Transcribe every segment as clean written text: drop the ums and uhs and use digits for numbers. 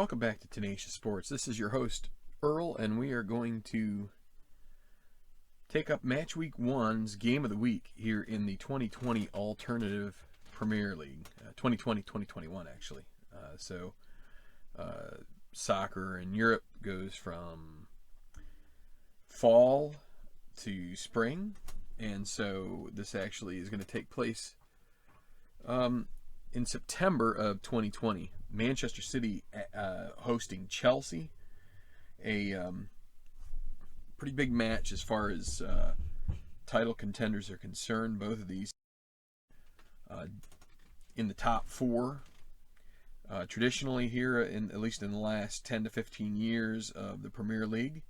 Welcome back to Tenacious Sports. This is your host, Earl, and we are going to take up Match Week 1's Game of the Week here in the 2020 Alternative Premier League. 2020-2021, actually. Soccer in Europe goes from fall to spring, and so this actually is going to take place in September of 2020. Manchester City hosting Chelsea, a pretty big match as far as title contenders are concerned. Both of these in the top four traditionally here, at least in the last 10 to 15 years of the Premier League.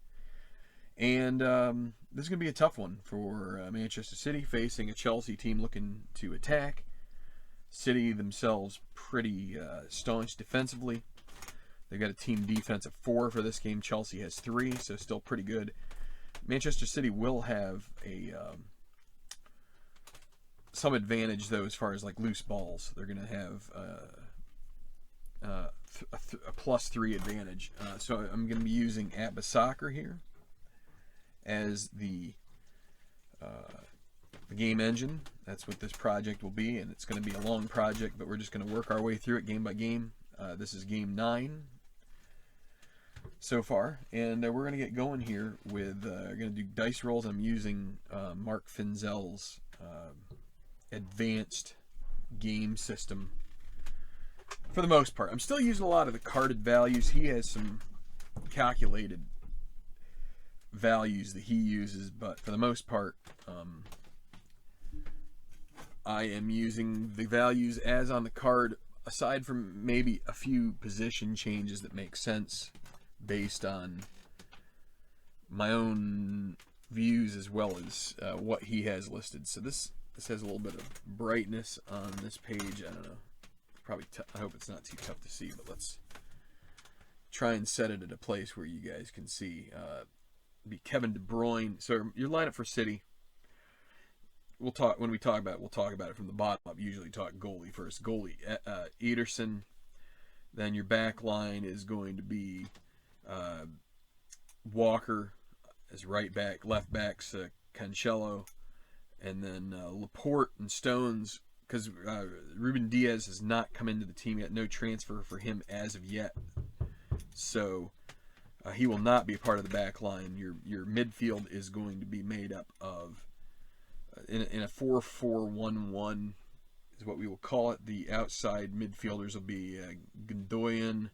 And this is going to be a tough one for Manchester City, facing a Chelsea team looking to attack. City themselves pretty staunch defensively. They've got a team defense of 4 for this game. Chelsea has 3, so still pretty good. Manchester City will have some advantage, though, as far as like loose balls. They're going to have a +3 advantage. So I'm going to be using APBA Soccer here as the game engine. That's what this project will be, and it's going to be a long project, but we're just going to work our way through it game by game. This is game 9 so far, and we're going to get going here with we're going to do dice rolls. I'm using Mark Finzel's advanced game system for the most part. I'm still using a lot of the carded values. He has some calculated values that he uses, but for the most part I am using the values as on the card, aside from maybe a few position changes that make sense based on my own views as well as what he has listed. So this has a little bit of brightness on this page. I don't know. Probably I hope it's not too tough to see, but let's try and set it at a place where you guys can see. Be Kevin De Bruyne. So your lineup for City. We'll talk when we talk about it. We'll talk about it from the bottom up. Usually talk goalie first. Goalie Ederson. Then your back line is going to be Walker as right back. Left backs Cancelo, and then Laporte and Stones, because Ruben Diaz has not come into the team yet. No transfer for him as of yet. So he will not be a part of the back line. Your midfield is going to be made up of in a 4-4-1-1 is what we will call it. The outside midfielders will be Gundogan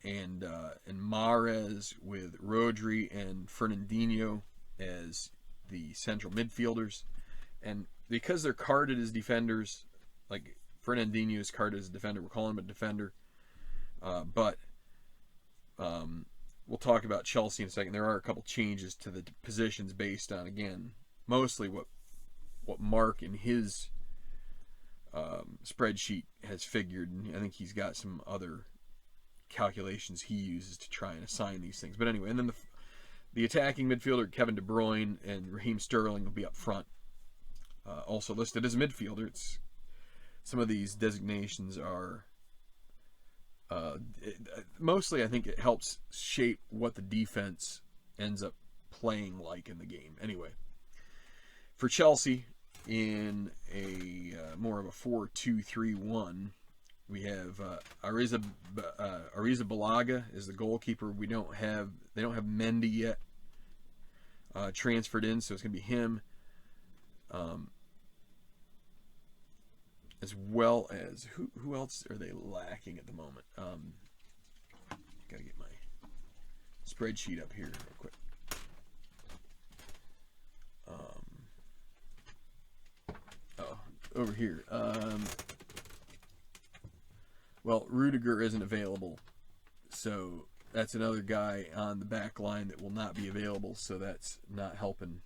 and Mahrez, with Rodri and Fernandinho as the central midfielders. And because they're carded as defenders, like Fernandinho is carded as a defender, we're calling him a defender. But we'll talk about Chelsea in a second. There are a couple changes to the positions based on, again, mostly what Mark in his spreadsheet has figured. And I think he's got some other calculations he uses to try and assign these things. But anyway, and then the attacking midfielder, Kevin De Bruyne and Raheem Sterling, will be up front. Also listed as a midfielder. Some of these designations are mostly, I think it helps shape what the defense ends up playing like in the game. Anyway, for Chelsea, in a more of a 4-2-3-1, we have Arrizabalaga is the goalkeeper. They don't have Mendy yet transferred in, so it's going to be him. As well as who else are they lacking at the moment? Gotta get my spreadsheet up here real quick. Over here. Well, Rudiger isn't available, so that's another guy on the back line that will not be available. So that's not helping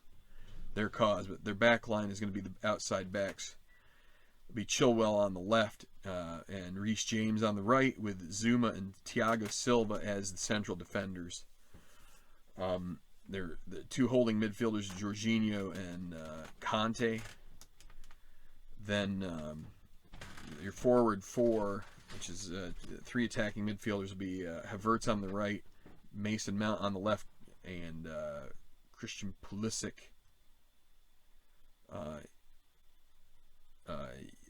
their cause. But their back line is going to be the outside backs. It'll be Chilwell on the left and Reece James on the right, with Zuma and Thiago Silva as the central defenders. They're the two holding midfielders, Jorginho and Conte. Then your forward 4 which is 3 attacking midfielders will be Havertz on the right, Mason Mount on the left, and Christian Pulisic.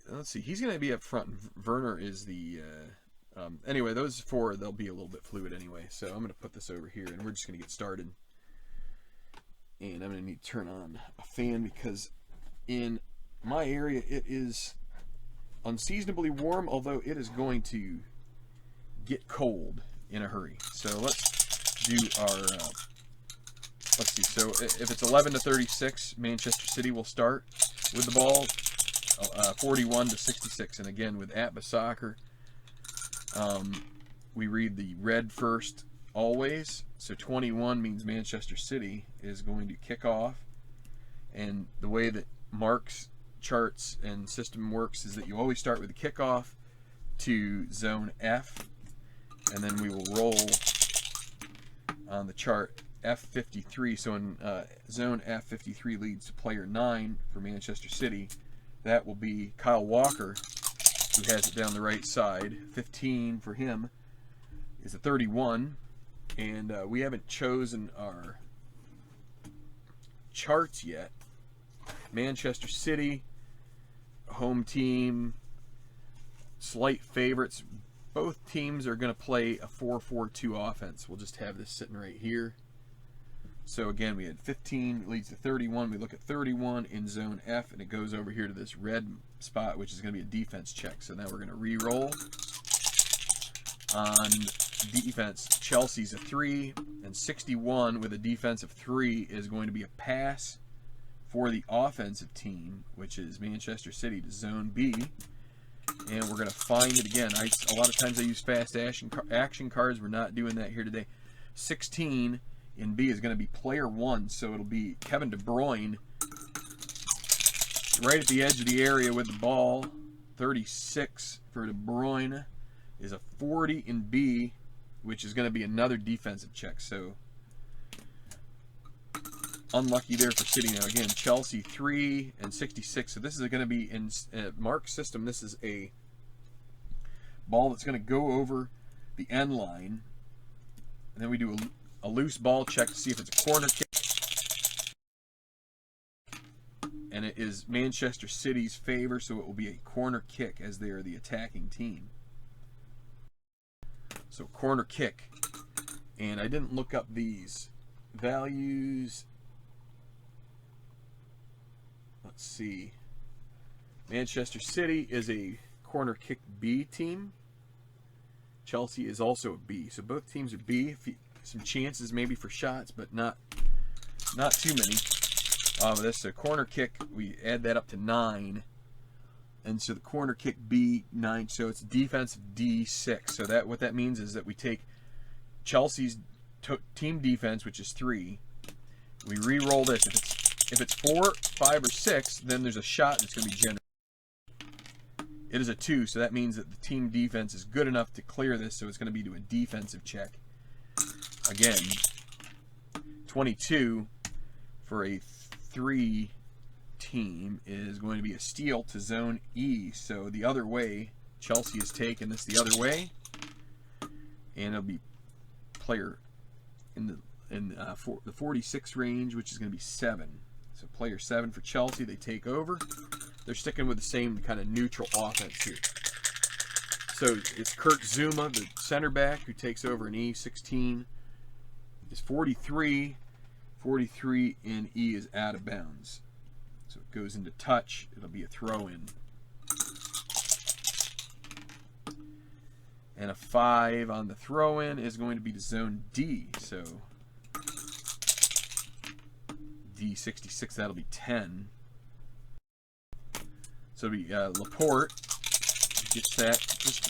Let's see, he's going to be up front. Werner is the... anyway, those 4, they'll be a little bit fluid anyway. So I'm going to put this over here, and we're just going to get started. And I'm going to need to turn on a fan because in my area it is unseasonably warm, although it is going to get cold in a hurry. So let's do our... let's see, so if it's 11-36, Manchester City will start with the ball. 41-66, and again with APBA Soccer, we read the red first always. So 21 means Manchester City is going to kick off, and the way that Mark's charts and system works is that you always start with the kickoff to zone F, and then we will roll on the chart F53. So in zone F53 leads to player 9 for Manchester City. That will be Kyle Walker, who has it down the right side. 15 for him is a 31. And we haven't chosen our charts yet. Manchester City, home team, slight favorites. Both teams are going to play a 4-4-2 offense. We'll just have this sitting right here. So again, we had 15 leads to 31. We look at 31 in zone F, and it goes over here to this red spot, which is going to be a defense check. So now we're going to re-roll. On defense, Chelsea's a 3, and 61 with a defense of 3 is going to be a pass for the offensive team, which is Manchester City, to zone B. And we're going to find it again. A lot of times I use fast action cards. We're not doing that here today. 16 in B is going to be player 1, so it'll be Kevin De Bruyne right at the edge of the area with the ball. 36 for De Bruyne is a 40 in B, which is going to be another defensive check. So unlucky there for City. Now again, Chelsea 3 and 66. So this is going to be in Mark's system. This is a ball that's going to go over the end line, and then we do a loose ball check to see if it's a corner kick, and it is Manchester City's favor, so it will be a corner kick as they are the attacking team. So corner kick, and I didn't look up these values. Let's see. Manchester City is a corner kick B team. Chelsea is also a B, so both teams are B. Some chances maybe for shots, but not too many. This is a corner kick. We add that up to 9, and so the corner kick B 9. So it's defensive D6. So that what that means is that we take Chelsea's team defense, which is 3. We re-roll this. If it's 4, 5, or 6, then there's a shot that's going to be generated. It is a 2, so that means that the team defense is good enough to clear this. So it's going to be to a defensive check. Again, 22 for a 3 team is going to be a steal to zone E. So the other way, Chelsea is taking this the other way, and it'll be player in the 46 range, which is going to be 7. So player 7 for Chelsea. They take over. They're sticking with the same kind of neutral offense here. So it's Kurt Zuma, the center back, who takes over in E. 16 is 43. 43 in E is out of bounds. So it goes into touch. It'll be a throw-in. And a 5 on the throw-in is going to be to zone D. So D66, that'll be 10. So it'll be Laporte gets that just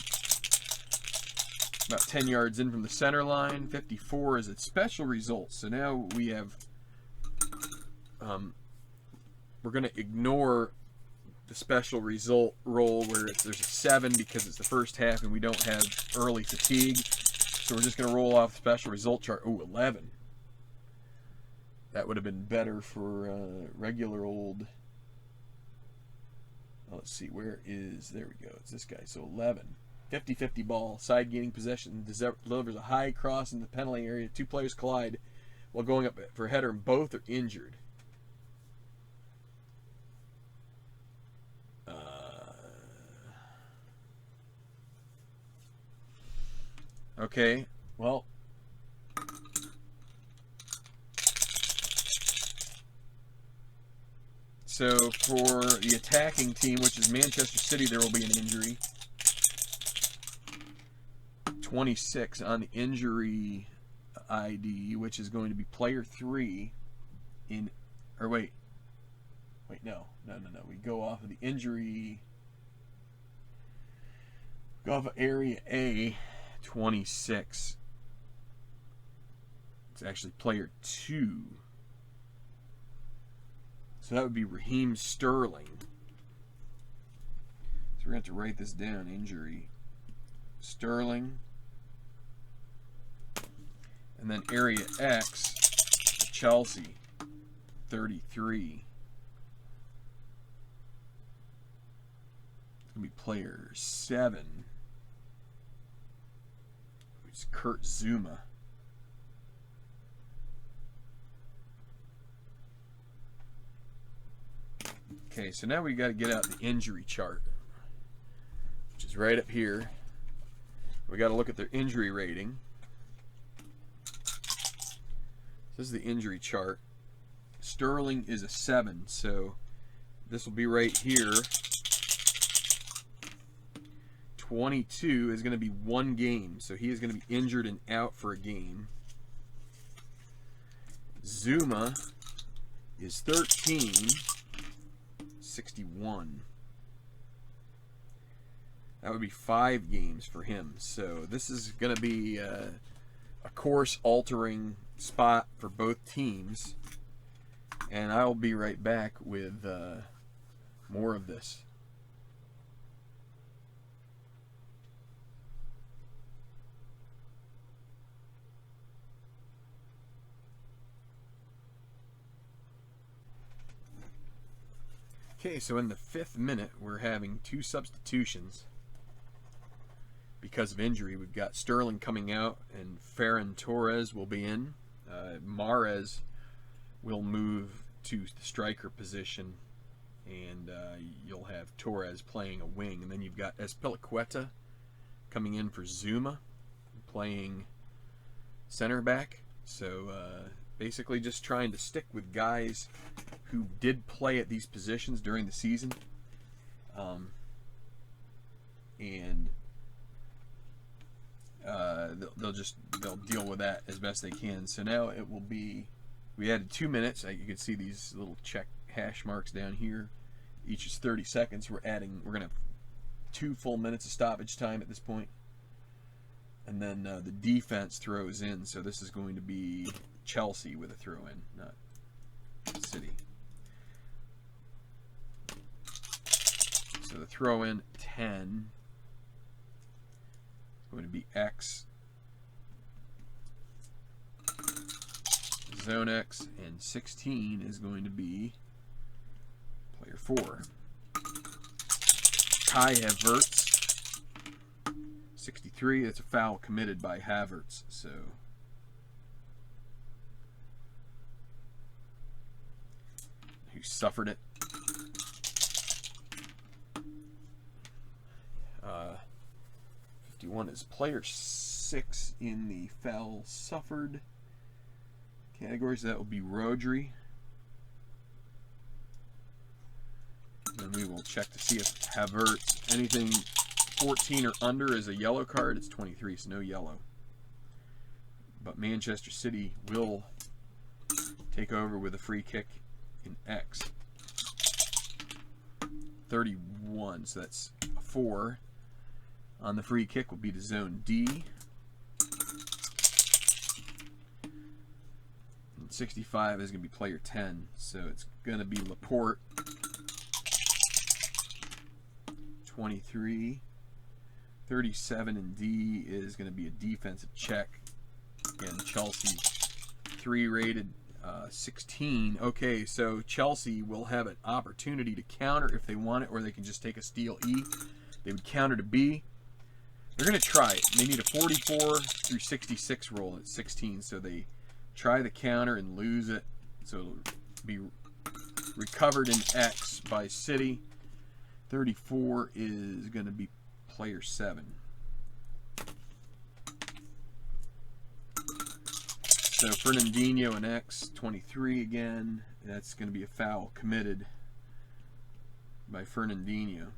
about 10 yards in from the center line. 54 is a special result. So now we have, we're going to ignore the special result roll where there's a 7 because it's the first half and we don't have early fatigue. So we're just going to roll off the special result chart. Oh, 11. That would have been better for regular old. Let's see, where is, there we go. It's this guy. So 11. 50-50 ball. Side gaining possession. Delivers a high cross in the penalty area. Two players collide while going up for a header, and both are injured. Okay, well, so for the attacking team, which is Manchester City, there will be an injury. 26 on the injury ID, which is going to be player 3 in, or wait, no. We go off of the injury, go off of area A, 26. It's actually player 2. So that would be Raheem Sterling. So we're going to have to write this down. Injury. Sterling. And then area X, Chelsea, 33. It's going to be player 7. It's Kurt Zuma. Okay, so now we got to get out the injury chart, which is right up here. We got to look at their injury rating. This is the injury chart. Sterling is a 7, so this will be right here. 22 is going to be 1 game, so he is going to be injured and out for a game. Zuma is 13, 61. That would be 5 games for him. So this is going to be a course-altering spot for both teams, and I'll be right back with more of this. Okay, so in the 5th minute, we're having 2 substitutions because of injury. We've got Sterling coming out, and Ferran Torres will be in. Mahrez will move to the striker position, and you'll have Torres playing a wing. And then you've got Azpilicueta coming in for Zuma, playing center back. So basically just trying to stick with guys who did play at these positions during the season, and they'll deal with that as best they can. So now it will be, we added 2 minutes. You can see these little check hash marks down here. Each is 30 seconds. We're gonna have 2 full minutes of stoppage time at this point, and then the defense throws in. So this is going to be Chelsea with a throw in, not City. So the throw in 10 is going to be X, zone X, and 16 is going to be player 4. Kai Havertz, 63. That's a foul committed by Havertz. So who suffered it. 51 is player 6 in the foul suffered categories. That will be Rodri. And we will check to see if Havertz, anything 14 or under is a yellow card. It's 23, so no yellow. But Manchester City will take over with a free kick in X. 31, so that's a 4. On the free kick will be to zone D. And 65 is going to be player 10, so it's going to be Laporte. 23. 37 in D is going to be a defensive check. Again, Chelsea 3 rated, 16. Okay, so Chelsea will have an opportunity to counter if they want it, or they can just take a steal E. They would counter to B. They're going to try it. They need a 44 through 66 roll at 16, so they try the counter and lose it. So it'll be recovered in X by City. 34 is going to be player 7. So Fernandinho and X, 23 again. That's going to be a foul committed by Fernandinho.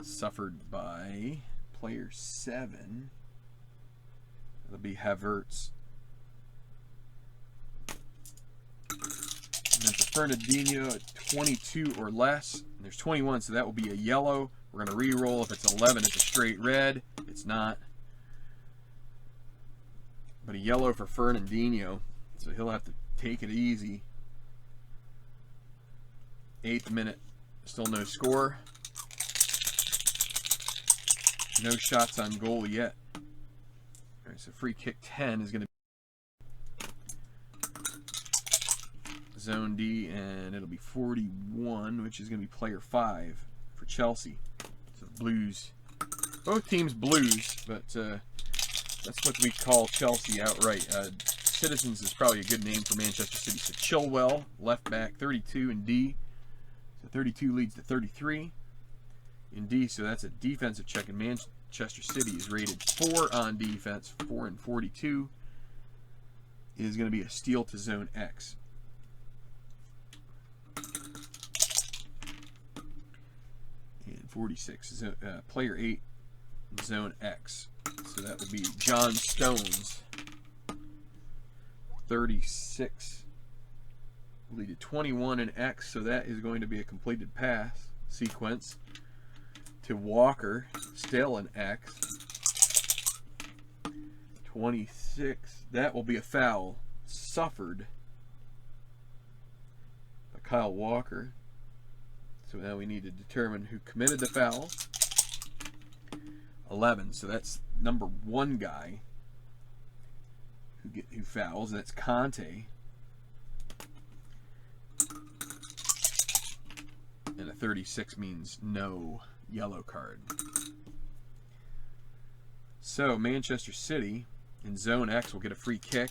Suffered by player 7. It'll be Havertz. And then for Fernandinho at 22 or less, and there's 21, so that will be a yellow. We're going to re-roll. If it's 11, it's a straight red. It's not. But a yellow for Fernandinho, so he'll have to take it easy. 8th minute, still no score. No shots on goal yet. All right, so free kick 10 is going to be Zone D, and it'll be 41, which is going to be player 5 for Chelsea. So Blues, both teams Blues, but that's what we call Chelsea outright. Citizens is probably a good name for Manchester City. So Chilwell, left back, 32 in D. So 32 leads to 33 in D. So that's a defensive check. And Manchester City is rated 4 on defense. 4 and 42 is going to be a steal to Zone X. And 46, player 8, Zone X. So that would be John Stones. 36 lead to 21 in X, so that is going to be a completed pass sequence to Walker, still in X. 26, that will be a foul suffered by Kyle Walker. So now we need to determine who committed the foul. 11, so that's number 1 guy who fouls, and that's Conte. And a 36 means no yellow card. So Manchester City in Zone X will get a free kick.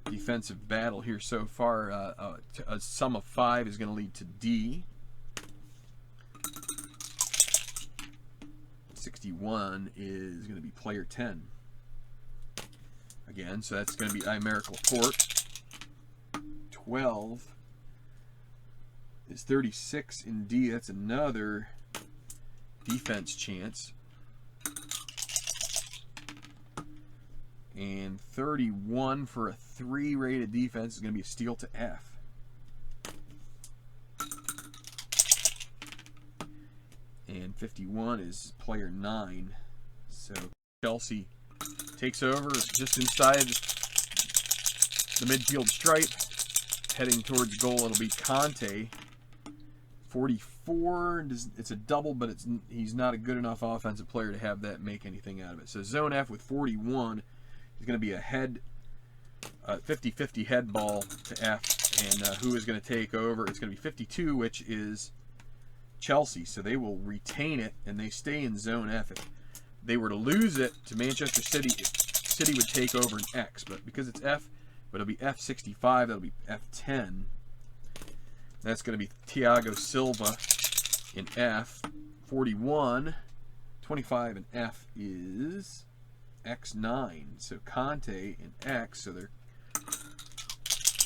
Defensive battle here so far. A sum of 5 is going to lead to D. 61 is going to be player 10. Again, so that's going to be Aymeric Laporte. 12 is 36 in D. That's another defense chance. And 31 for a 3 rated defense is going to be a steal to F. And 51 is player 9. So Chelsea takes over just inside the midfield stripe. Heading towards goal, it'll be Conte. 44, it's a double, but he's not a good enough offensive player to have that make anything out of it. So Zone F with 41 is going to be a head, 50-50 head ball to F. And who is going to take over? It's going to be 52, which is Chelsea. So they will retain it, and they stay in Zone F. If they were to lose it to Manchester City, City would take over in X. But because it's F, but it'll be F65, that'll be F10. That's going to be Thiago Silva in F. 41. 25 in F is X9. So Conte in X. So they're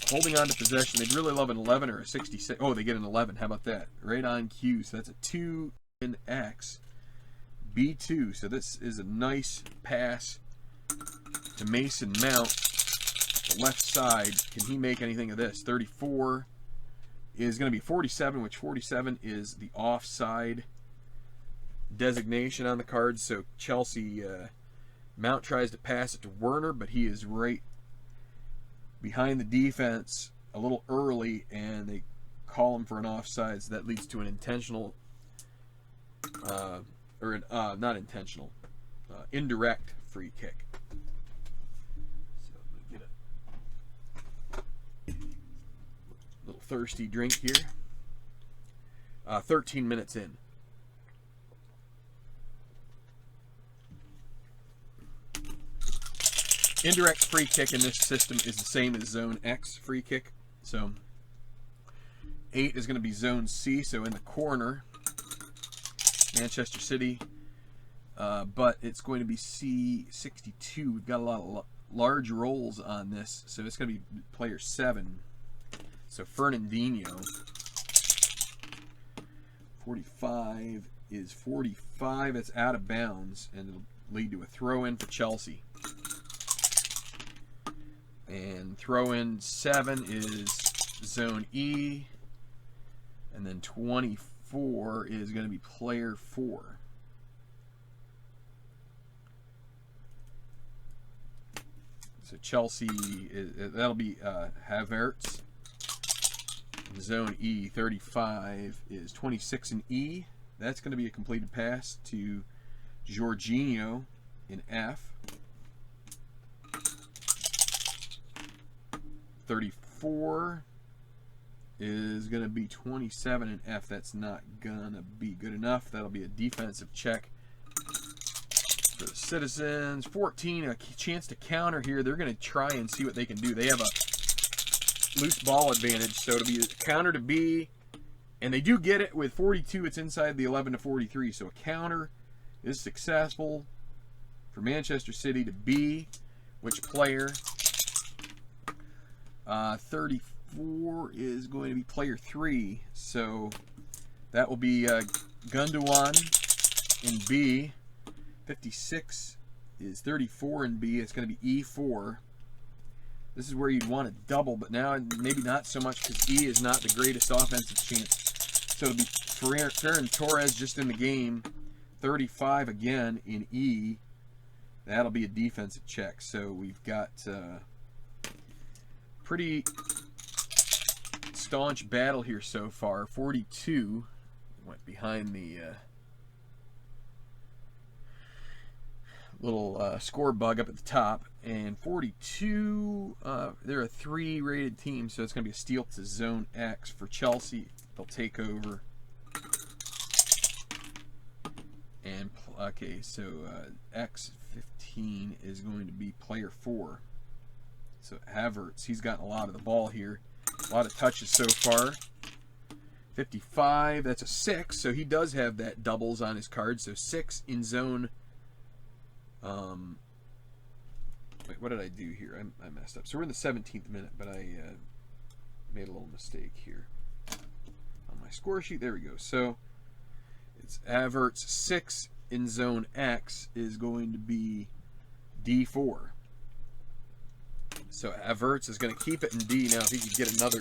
holding on to possession. They'd really love an 11 or a 66. Oh, they get an 11. How about that? Right on cue. So that's a 2 in X. B2. So this is a nice pass to Mason Mount. The left side. Can he make anything of this? 34 is going to be 47, which 47 is the offside designation on the card. So Chelsea, Mount tries to pass it to Werner, but he is right behind the defense a little early, and they call him for an offside. So that leads to an intentional, not intentional, indirect free kick. So I'm going to get a little thirsty drink here. 13 minutes in. Indirect free kick in this system is the same as Zone X free kick. So 8 is going to be Zone C, so in the corner, Manchester City. But it's going to be C62. We've got a lot of large rolls on this, so it's going to be player 7. So Fernandinho. 45 is 45. It's out of bounds, and it'll lead to a throw-in for Chelsea. And throw-in 7 is Zone E. And then 24 is going to be player 4. So Chelsea, that'll be Havertz. Zone E, 35 is 26 in E. That's going to be a completed pass to Jorginho in F. 34 is going to be 27 in F. That's not going to be good enough. That'll be a defensive check for the Citizens. 14, a chance to counter here. They're going to try and see what they can do. They have a loose ball advantage, so it'll be a counter to B, and they do get it with 42. It's inside the 11 to 43, so a counter is successful for Manchester City to B. Which player? 34 is going to be player 3, so that will be Gundogan in B. 56 is 34 in B. It's going to be E4. This is where you'd want to double, but now maybe not so much because E is not the greatest offensive chance. So it'll be Ferran Torres just in the game. 35 again in E. That'll be a defensive check. So we've got pretty staunch battle here so far. 42 went behind the little score bug up at the top, and 42, they're a 3 rated team, so it's going to be a steal to Zone X for Chelsea. They'll take over. And okay, so X15 is going to be player 4. So Havertz, he's gotten a lot of the ball here, a lot of touches so far. 55, that's a 6, so he does have that doubles on his card. So 6 in zone. Wait, what did I do here? I messed up. So we're in the 17th minute, but I made a little mistake here on my score sheet. There we go. So it's Havertz. 6 in zone X is going to be D4. So Havertz is going to keep it in D. Now, if he could get another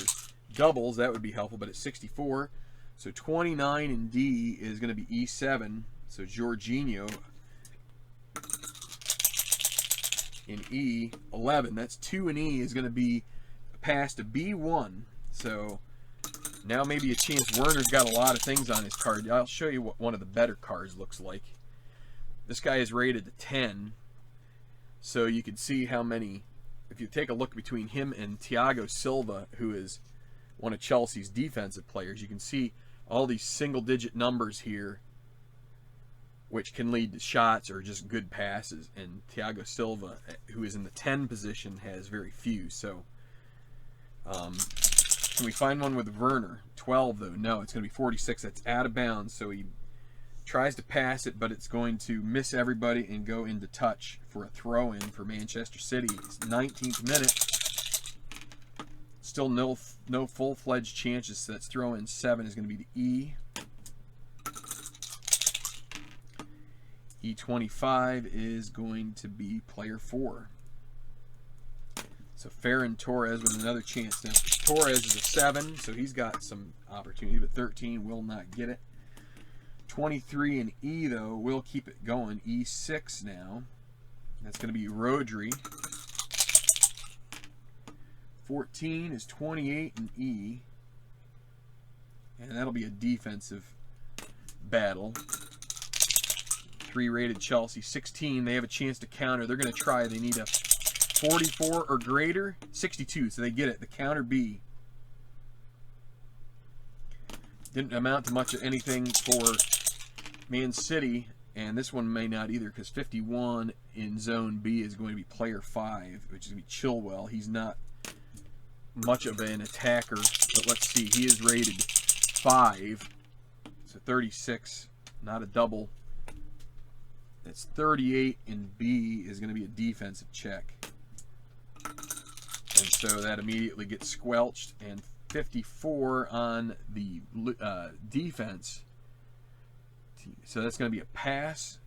doubles, that would be helpful, but it's 64. So 29 in D is going to be E7. So Jorginho in E. 11, that's 2 in E, is going to be a pass to B1. So now maybe a chance. Werner's got a lot of things on his card. I'll show you what one of the better cards looks like. This guy is rated to 10, so you can see how many. If you take a look between him and Thiago Silva, who is one of Chelsea's defensive players, you can see all these single-digit numbers here, which can lead to shots or just good passes. And Thiago Silva, who is in the 10 position, has very few. So, can we find one with Werner? 12, though. No, it's going to be 46. That's out of bounds. So he tries to pass it, but it's going to miss everybody and go into touch for a throw-in for Manchester City. It's 19th minute. Still no full-fledged chances. So that's throw-in 7 is going to be the E. E25 is going to be player 4. So Ferran Torres with another chance. Now Torres is a 7, so he's got some opportunity, but 13 will not get it. 23 in E, though, will keep it going. E6 now. That's going to be Rodri. 14 is 28 in E. And that'll be a defensive battle. 3 rated Chelsea. 16, they have a chance to counter. They're going to try. They need a 44 or greater. 62, so they get it. The counter B. Didn't amount to much of anything for Man City, and this one may not either, because 51 in Zone B is going to be player 5, which is going to be Chilwell. He's not much of an attacker, but let's see. He is rated 5, so 36, not a double. That's 38 in B is going to be a defensive check. And so that immediately gets squelched, and 54 on the defense. So that's going to be a pass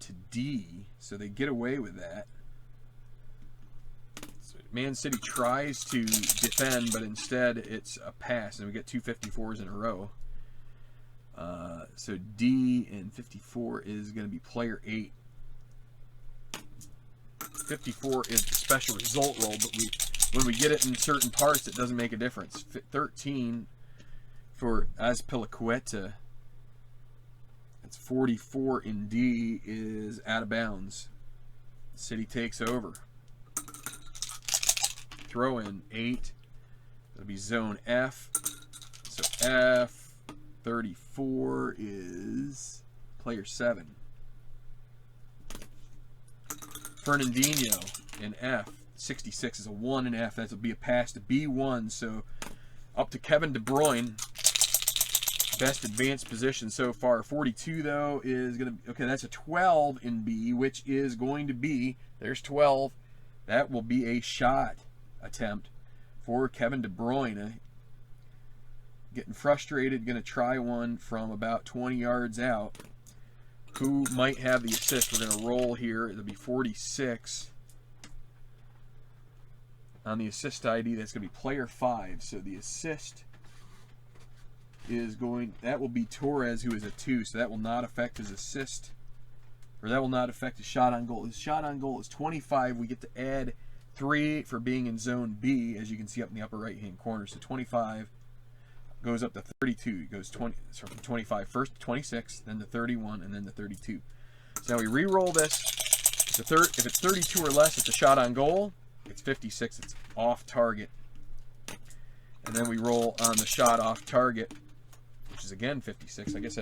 to D. So they get away with that. So Man City tries to defend, but instead it's a pass, and we get 2 54s in a row. So D and 54 is going to be player 8. 54 is the special result roll, but when we get it in certain parts, it doesn't make a difference. 13 for Azpilicueta. That's 44 in D is out of bounds. City takes over. Throw in 8. That'll be zone F. So F 34 is player 7. Fernandinho in F. 66 is a 1 in F. That'll be a pass to B1. So up to Kevin De Bruyne. Best advanced position so far. 42 though is going to be, okay, that's a 12 in B, which is going to be, there's 12. That will be a shot attempt for Kevin De Bruyne. Getting frustrated, going to try one from about 20 yards out. Who might have the assist? We're going to roll here. It'll be 46. On the assist ID, that's going to be player 5. So the assist is going, that will be Torres, who is a 2. So that will not affect his assist, or that will not affect his shot on goal. His shot on goal is 25. We get to add 3 for being in zone B, as you can see up in the upper right hand corner. So 25 goes up to 32. It goes 20, so from 25 first to 26, then to 31, and then to 32. So now we re-roll this. If it's 32 or less, it's a shot on goal. It's 56, it's off target. And then we roll on the shot off target, which is again 56. I guess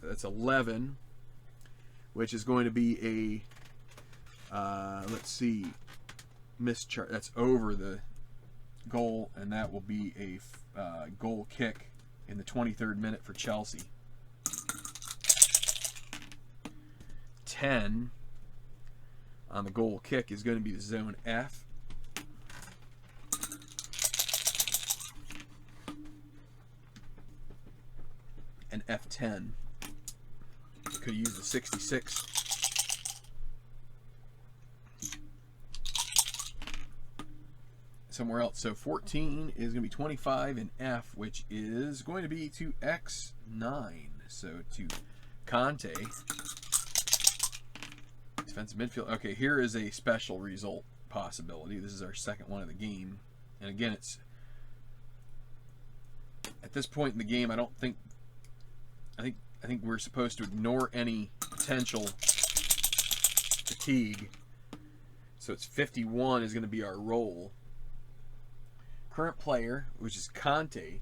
that's 11, which is going to be a, let's see, mischarge. That's over the goal, and that will be a goal kick in the 23rd minute for Chelsea. 10 on the goal kick is going to be the zone F. And F10. Could use the 66. Somewhere else. So 14 is going to be 25 in F, which is going to be to X9. So to Conte. Defensive midfield. Okay, here is a special result possibility. This is our second one of the game. And again, it's at this point in the game, I think we're supposed to ignore any potential fatigue. So it's 51 is going to be our roll. Current player, which is Conte,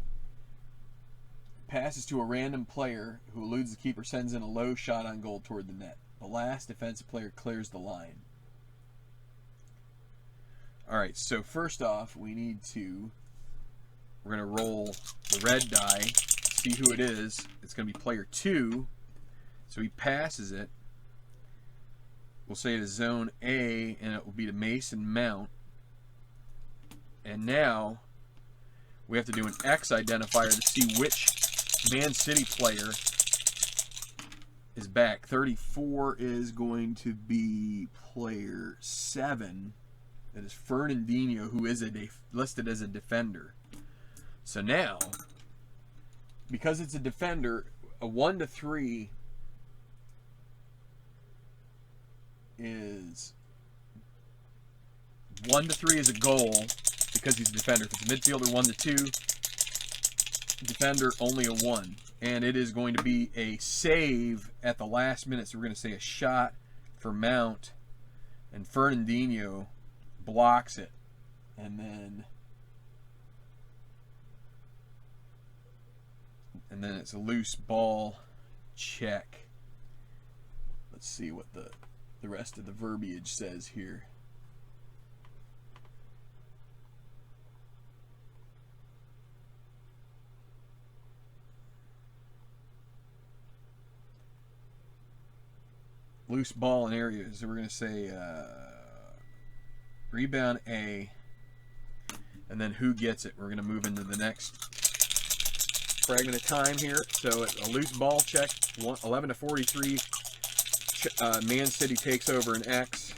passes to a random player who eludes the keeper, sends in a low shot on goal toward the net. The last defensive player clears the line. Alright, so first off, we're going to roll the red die, see who it is. It's going to be player 2, so he passes it. We'll say it is zone A, and it will be to Mason Mount. And now we have to do an X identifier to see which Man City player is back. 34 is going to be player 7. That is Fernandinho, who is listed as a defender. So now, because it's a defender, a 1 to 3 is 1 to 3 is a goal because he's a defender. If it's a midfielder, 1 to 2. Defender, only a 1. And it is going to be a save at the last minute. So we're going to say a shot for Mount. And Fernandinho blocks it. And then And then it's a loose ball check. Let's see what the rest of the verbiage says here. Loose ball in areas. So we're going to say rebound A, and then who gets it. We're going to move into the next fragment of time here. So a loose ball check, 11-43. Man City takes over an X,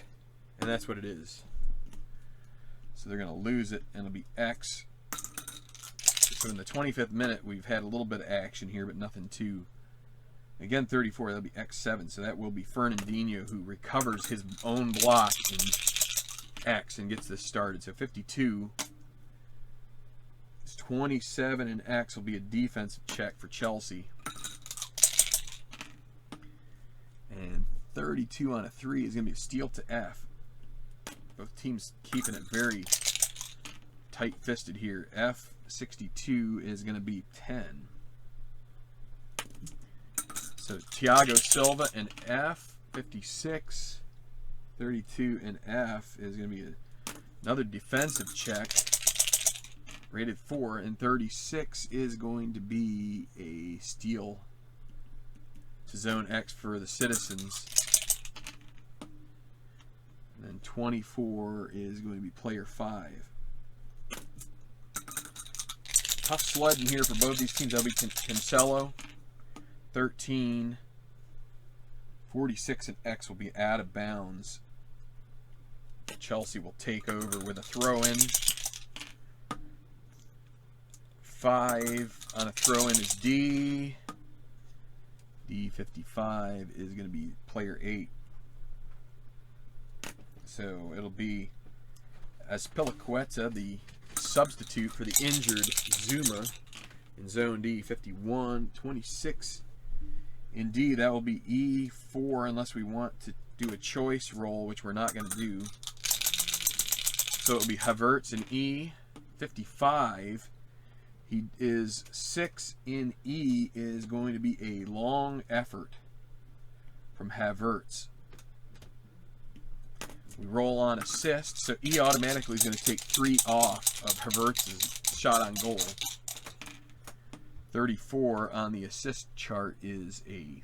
and that's what it is. So they're going to lose it, and it'll be X. So in the 25th minute, we've had a little bit of action here, but nothing too. Again, 34, that'll be X7, so that will be Fernandinho, who recovers his own block in X and gets this started. So 52 is 27, and X will be a defensive check for Chelsea. And 32 on a 3 is going to be a steal to F. Both teams keeping it very tight-fisted here. F62 is going to be 10. So Thiago Silva and F, 56, 32, and F is going to be another defensive check, rated 4, and 36 is going to be a steal to zone X for the Citizens. And then 24 is going to be player 5. Tough sledding here for both these teams. That'll be Cancelo. 13, 46, and X will be out of bounds. Chelsea will take over with a throw-in. 5 on a throw-in is D. D55 is going to be player 8. So it'll be Azpilicueta, the substitute for the injured Zuma, in zone D. 51, 26. Indeed, that will be E4 unless we want to do a choice roll, which we're not going to do. So it will be Havertz in E. 55. He is 6 in E is going to be a long effort from Havertz. We roll on assist, so E automatically is going to take 3 off of Havertz's shot on goal. 34 on the assist chart is the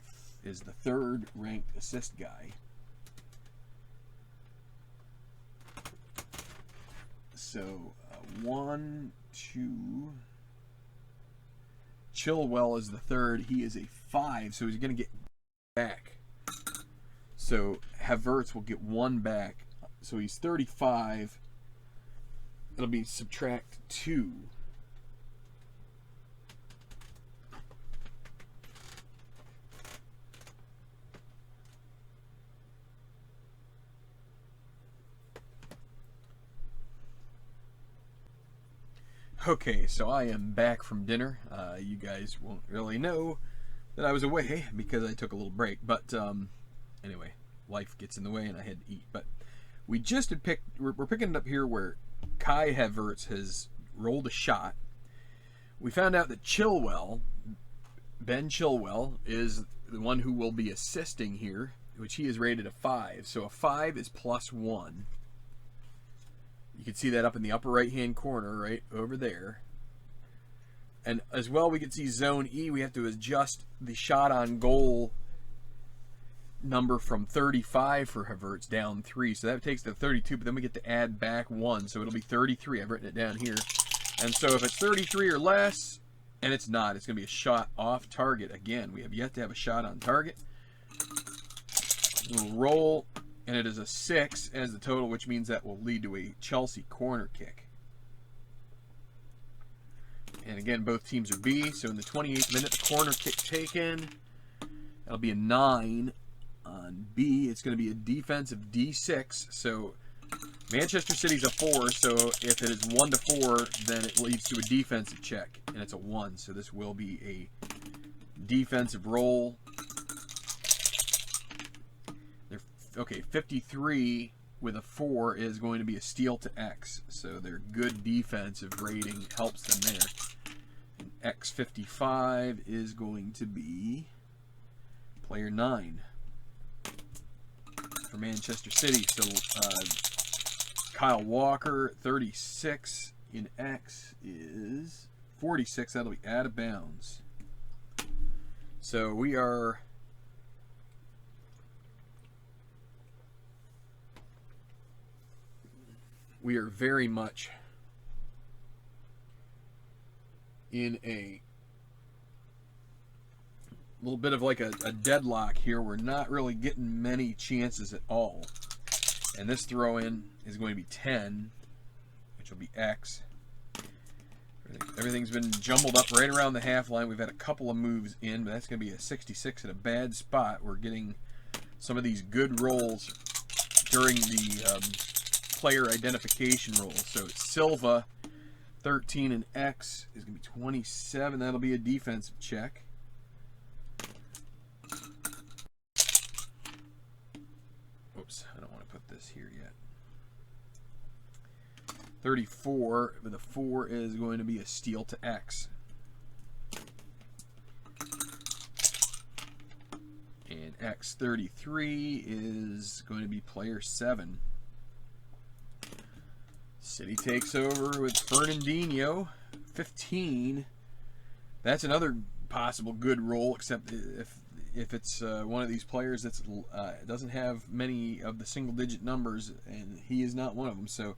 3rd ranked assist guy. So 1, 2. Chilwell is the 3rd. He is a 5, so he's going to get back. So Havertz will get 1 back. So he's 35. It'll be subtract 2. Okay, so I am back from dinner. You guys won't really know that I was away because I took a little break. But anyway, life gets in the way and I had to eat. But we just had we're picking it up here where Kai Havertz has rolled a shot. We found out that Ben Chilwell, is the one who will be assisting here, which he is rated a 5. So a 5 is +1. You can see that up in the upper right-hand corner, right over there. And as well, we can see zone E. We have to adjust the shot on goal number from 35 for Havertz down 3. So that takes to 32, but then we get to add back 1. So it'll be 33. I've written it down here. And so if it's 33 or less, and it's not, it's going to be a shot off target. Again, we have yet to have a shot on target. We'll roll. And it is a 6 as the total, which means that will lead to a Chelsea corner kick. And again, both teams are B. So in the 28th minute, the corner kick taken. That'll be a 9 on B. It's going to be a defensive D6. So Manchester City's a 4. So if it is 1-4, then it leads to a defensive check. And it's a 1. So this will be a defensive roll. Okay, 53 with a 4 is going to be a steal to X. So their good defensive rating helps them there. X55 is going to be player 9 for Manchester City. So Kyle Walker, 36 in X is 46. That'll be out of bounds. So we are very much in a little bit of like a deadlock here. We're not really getting many chances at all. And this throw-in is going to be 10, which will be X. Everything's been jumbled up right around the half line. We've had a couple of moves in, but that's going to be a 66 at a bad spot. We're getting some of these good rolls during the player identification rolls. So Silva, 13 and X is going to be 27. That'll be a defensive check. Oops, I don't want to put this here yet. 34 with a 4 is going to be a steal to X. And X33 is going to be player 7. City takes over with Fernandinho, 15. That's another possible good roll, except if it's one of these players that doesn't have many of the single-digit numbers, and he is not one of them. So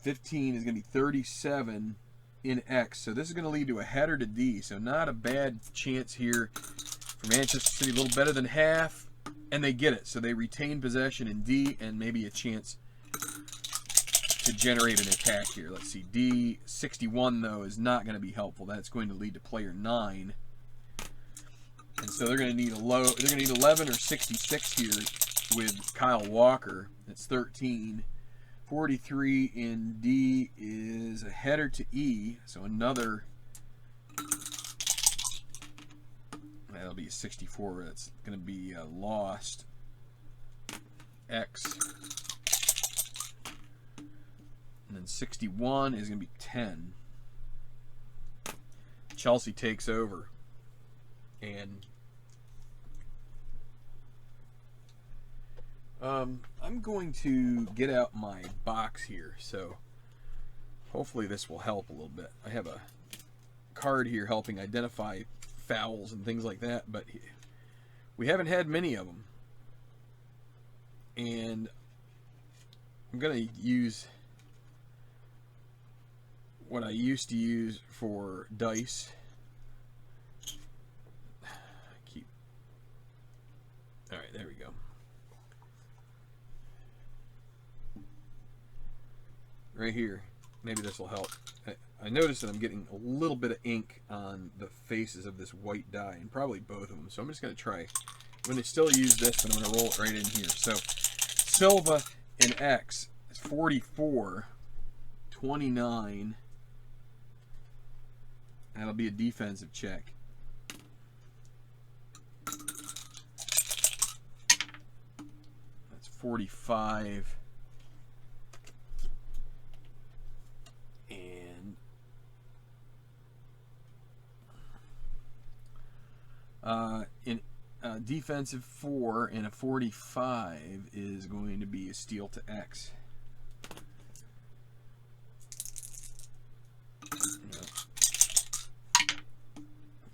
15 is going to be 37 in X. So this is going to lead to a header to D. So not a bad chance here for Manchester City. A little better than half, and they get it. So they retain possession in D and maybe a chance to generate an attack here. Let's see. D 61 though is not going to be helpful. That's going to lead to player 9. And so they're going to need they're going to need 11 or 66 here with Kyle Walker. That's 13. 43 in D is a header to E, so another, that'll be a 64. That's going to be lost. X. And then 61 is going to be 10. Chelsea takes over. And I'm going to get out my box here, so hopefully this will help a little bit. I have a card here helping identify fouls and things like that, but we haven't had many of them. And I'm going to use what I used to use for dice. Alright, there we go. Right here. Maybe this will help. I noticed that I'm getting a little bit of ink on the faces of this white die, and probably both of them. So I'm just going to try. I'm going to still use this, but I'm going to roll it right in here. So Silva in X is 44, 29. That'll be a defensive check. That's 45. In defensive 4 and a 45 is going to be a steal to X.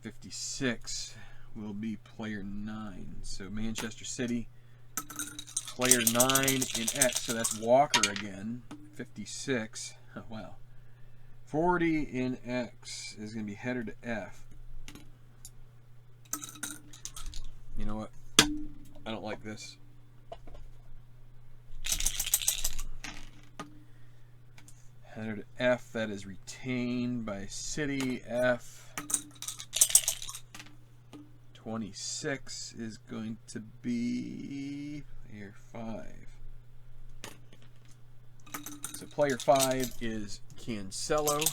56 will be player 9. So Manchester City, player 9 in X. So that's Walker again. 56. Oh, wow. 40 in X is going to be header to F. You know what? I don't like this. Header to F, that is retained by City. F. 26 is going to be player 5. So player 5 is Cancelo.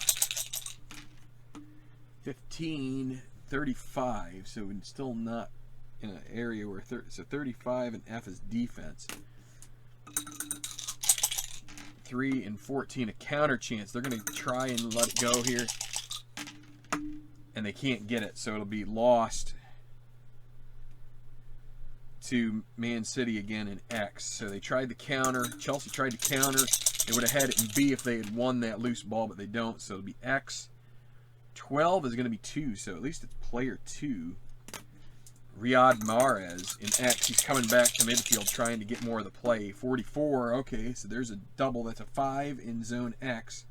15, 35. So we're still not in an area where so 35 and F is defense. 3 and 14 a counter chance. They're going to try and let it go here. and they can't get it, so it'll be lost to Man City again in X. So they tried to counter. Chelsea tried to counter. They would have had it in B if they had won that loose ball, but they don't. So it'll be X. 12 is going to be 2, so at least it's player 2. Riyad Mahrez in X. He's coming back to midfield trying to get more of the play. 44, okay, so there's a double. That's a 5 in zone X.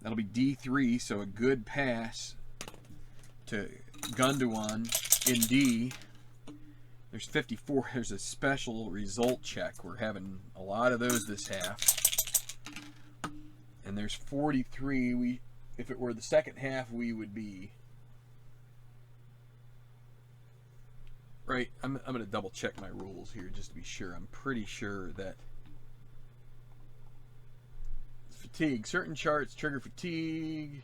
That'll be D3, so a good pass to Gundogan in D. There's 54. There's a special result check. We're having a lot of those this half. And there's 43. If it were the second half, we would be right. I'm going to double check my rules here just to be sure. I'm pretty sure that fatigue. Certain charts trigger fatigue.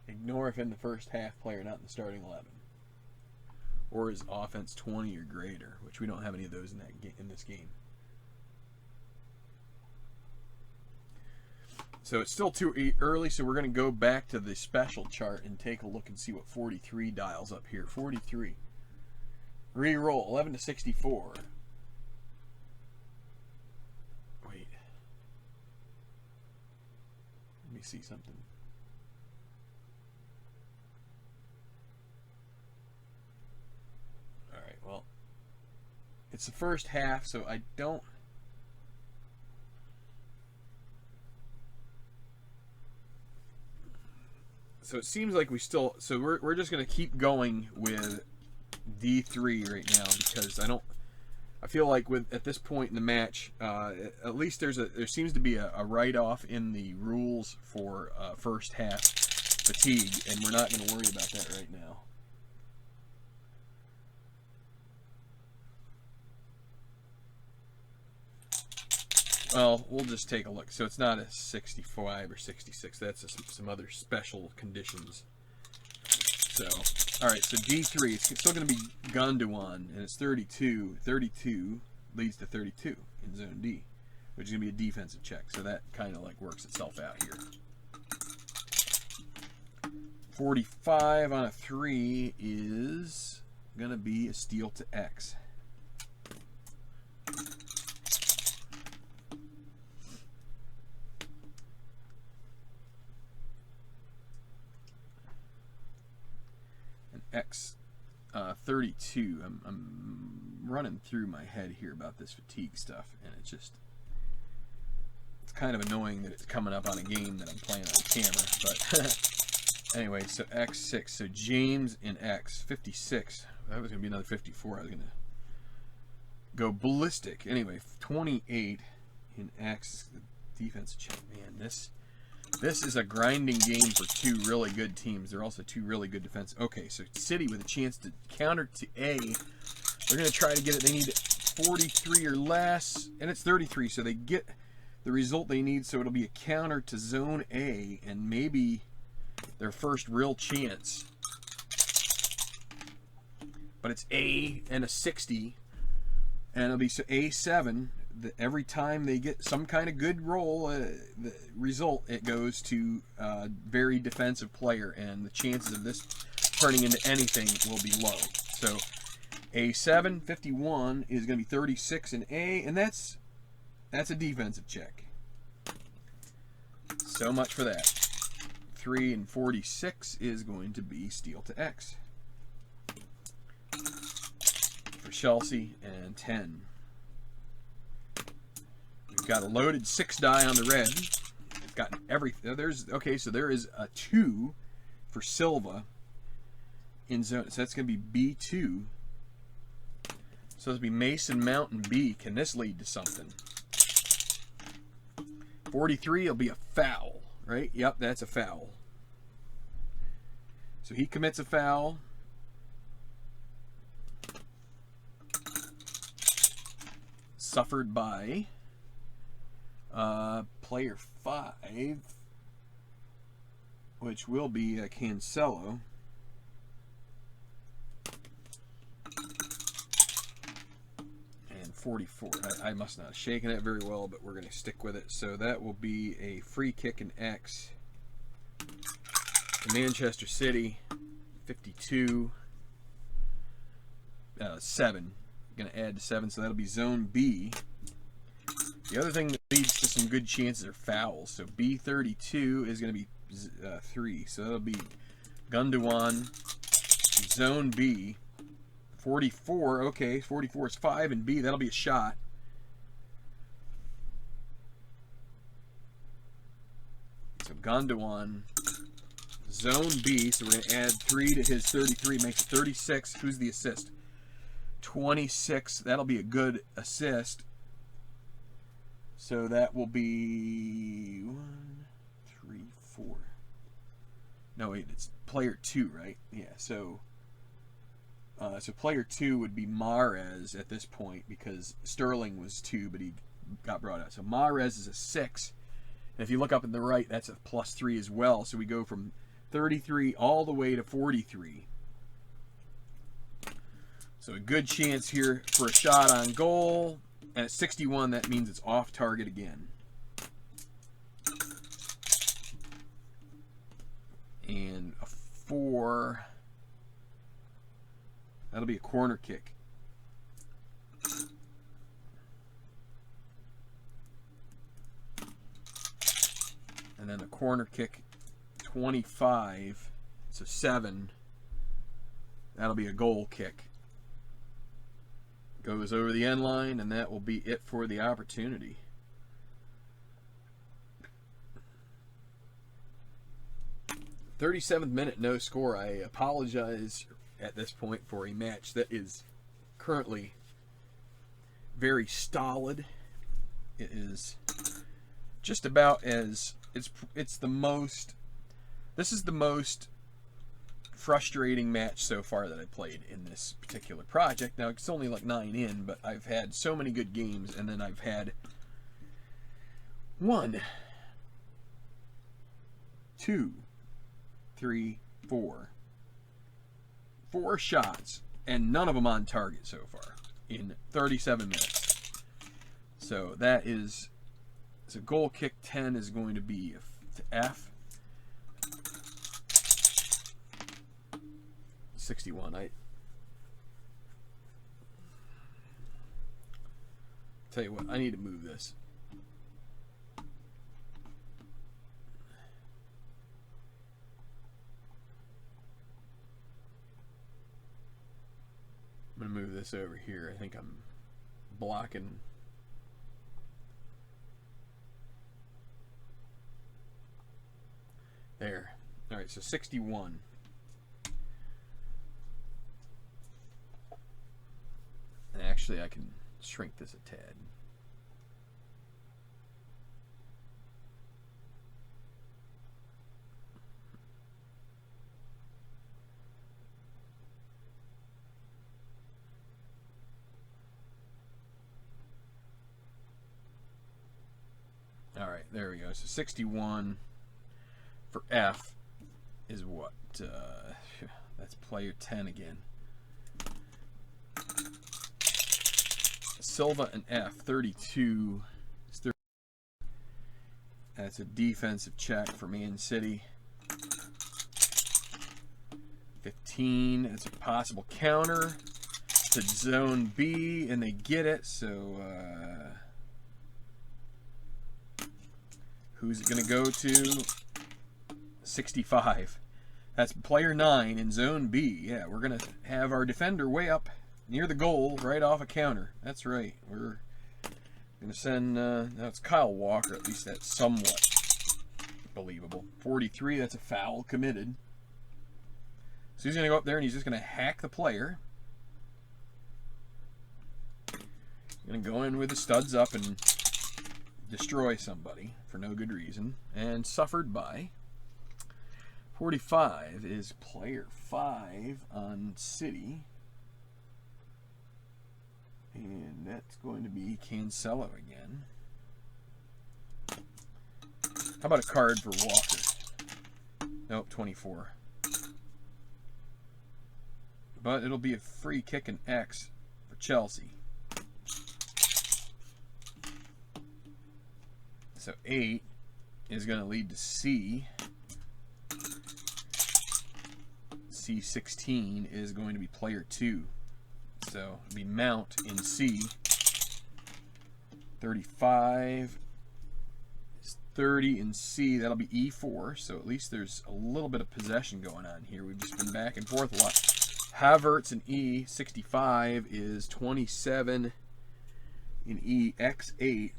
Ignore if in the first half player not in the starting 11. Or is offense 20 or greater, which we don't have any of those in this game. So it's still too early, so we're going to go back to the special chart and take a look and see what 43 dials up here. 43. Reroll 11 to 64. Wait. Let me see something. Well, it's the first half, so I don't. So it seems like we still. So we're just going to keep going with D3 right now because I feel like at this point in the match, at least there seems to be a write-off in the rules for first half fatigue, and we're not going to worry about that right now. Well, we'll just take a look. So it's not a 65 or 66. That's some other special conditions. So, all right, so D3, it's still going to be Gundogan, and it's 32. 32 leads to 32 in zone D, which is going to be a defensive check. So that kind of like works itself out here. 45 on a 3 is going to be a steal to X. X 32. I'm running through my head here about this fatigue stuff, and it's kind of annoying that it's coming up on a game that I'm playing on camera. But anyway, so X6. So James in X 56. That was gonna be another 54. I was gonna go ballistic. Anyway, 28 in X. The defense check. Man, This is a grinding game for two really good teams. They're also two really good defense. Okay, so City with a chance to counter to A. They're going to try to get it. They need 43 or less, and it's 33, so they get the result they need. So it'll be a counter to Zone A, and maybe their first real chance. But it's A and a 60, and it'll be so A7. Every time they get some kind of good roll, the result, it goes to a very defensive player, and the chances of this turning into anything will be low. So A7, 51 is going to be 36 in A, and that's a defensive check. So much for that. 3 and 46 is going to be steal to X for Chelsea, and 10. We've got a loaded 6 die on the red. It's got everything. So there is a 2 for Silva in zone. So that's going to be B2. So it'll be Mason Mount and B. Can this lead to something? 43 will be a foul, right? Yep, that's a foul. So he commits a foul. suffered by player 5, which will be Cancelo. And 44. I must not have shaken it very well, but we're going to stick with it. So that will be a free kick in X. Manchester City, 52. 7. Going to add to 7, so that'll be Zone B. The other thing that leads to some good chances are fouls. So B32 is going to be 3. So that'll be Gundogan, Zone B. 44, okay, 44 is 5, and B, that'll be a shot. So Gundogan, Zone B, so we're going to add 3 to his 33, makes it 36. Who's the assist? 26, that'll be a good assist. So that will be 1, 3, 4. No, wait, it's player 2, right? Yeah, so player 2 would be Mahrez at this point because Sterling was 2, but he got brought out. So Mahrez is a 6. And if you look up in the right, that's a +3 as well. So we go from 33 all the way to 43. So a good chance here for a shot on goal. And at 61, that means it's off target again. And a 4. That'll be a corner kick. And then a corner kick, 25. So 7. That'll be a goal kick. Goes over the end line, and that will be it for the opportunity. "37th minute, no score." I apologize at this point for a match that is currently very stolid. It is just about as it's the most. This is the most frustrating match so far that I played in this particular project. Now it's only like 9 in, but I've had so many good games, and then I've had 1, 2, 3, 4 shots, and none of them on target so far in 37 minutes. So that is, so goal kick 10 is going to be F. 61. I tell you what, I need to move this. I'm going to move this over here. I think I'm blocking. There. All right, so 61. And actually, I can shrink this a tad. All right, there we go. So 61 for F is what? That's player 10 again. Silva and F, 32. That's a defensive check for Man City. 15. That's a possible counter to Zone B, and they get it. So who's it going to go to? 65. That's player 9 in Zone B. Yeah, we're going to have our defender way up near the goal, right off a counter. That's right. We're going to send, that's Kyle Walker. At least that's somewhat believable. 43, that's a foul committed. So he's going to go up there and he's just going to hack the player. He's going to go in with the studs up and destroy somebody for no good reason. And suffered by 45 is player 5 on City. And that's going to be Cancelo again. How about a card for Walker? Nope, 24. But it'll be a free kick and X for Chelsea. So 8 is going to lead to C. C16 is going to be player 2. So it'll be Mount in C. 35 is 30 in C. That'll be E4. So at least there's a little bit of possession going on here. We've just been back and forth a lot. Havertz in E. 65 is 27 in E. X8.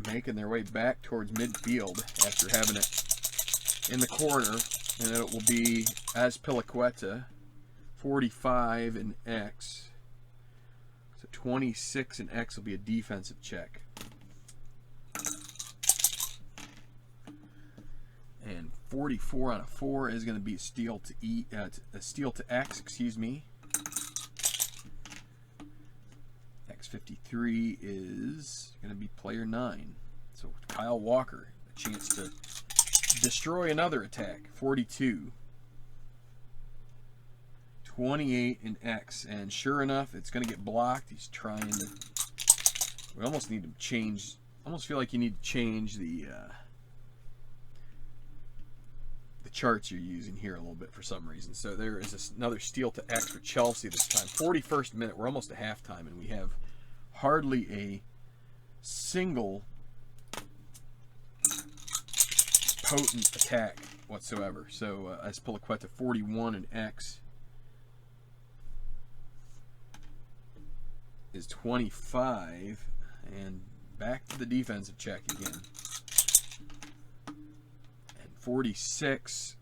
Making their way back towards midfield after having it in the corner. And then it will be Azpilicueta, 45 in X. So 26 in X will be a defensive check. And 44 on a 4 is going to be a steal to steal to X, excuse me. X53 is going to be player 9. So Kyle Walker, a chance to destroy another attack. 42. 28 in X. And sure enough, it's going to get blocked. He's trying to... We almost need to change... almost feel like you need to change the charts you're using here a little bit for some reason. So there is another steal to X for Chelsea this time. 41st minute. We're almost at halftime, and we have hardly a single potent attack whatsoever. So Azpilicueta 41 and X is 25, and back to the defensive check again. And 46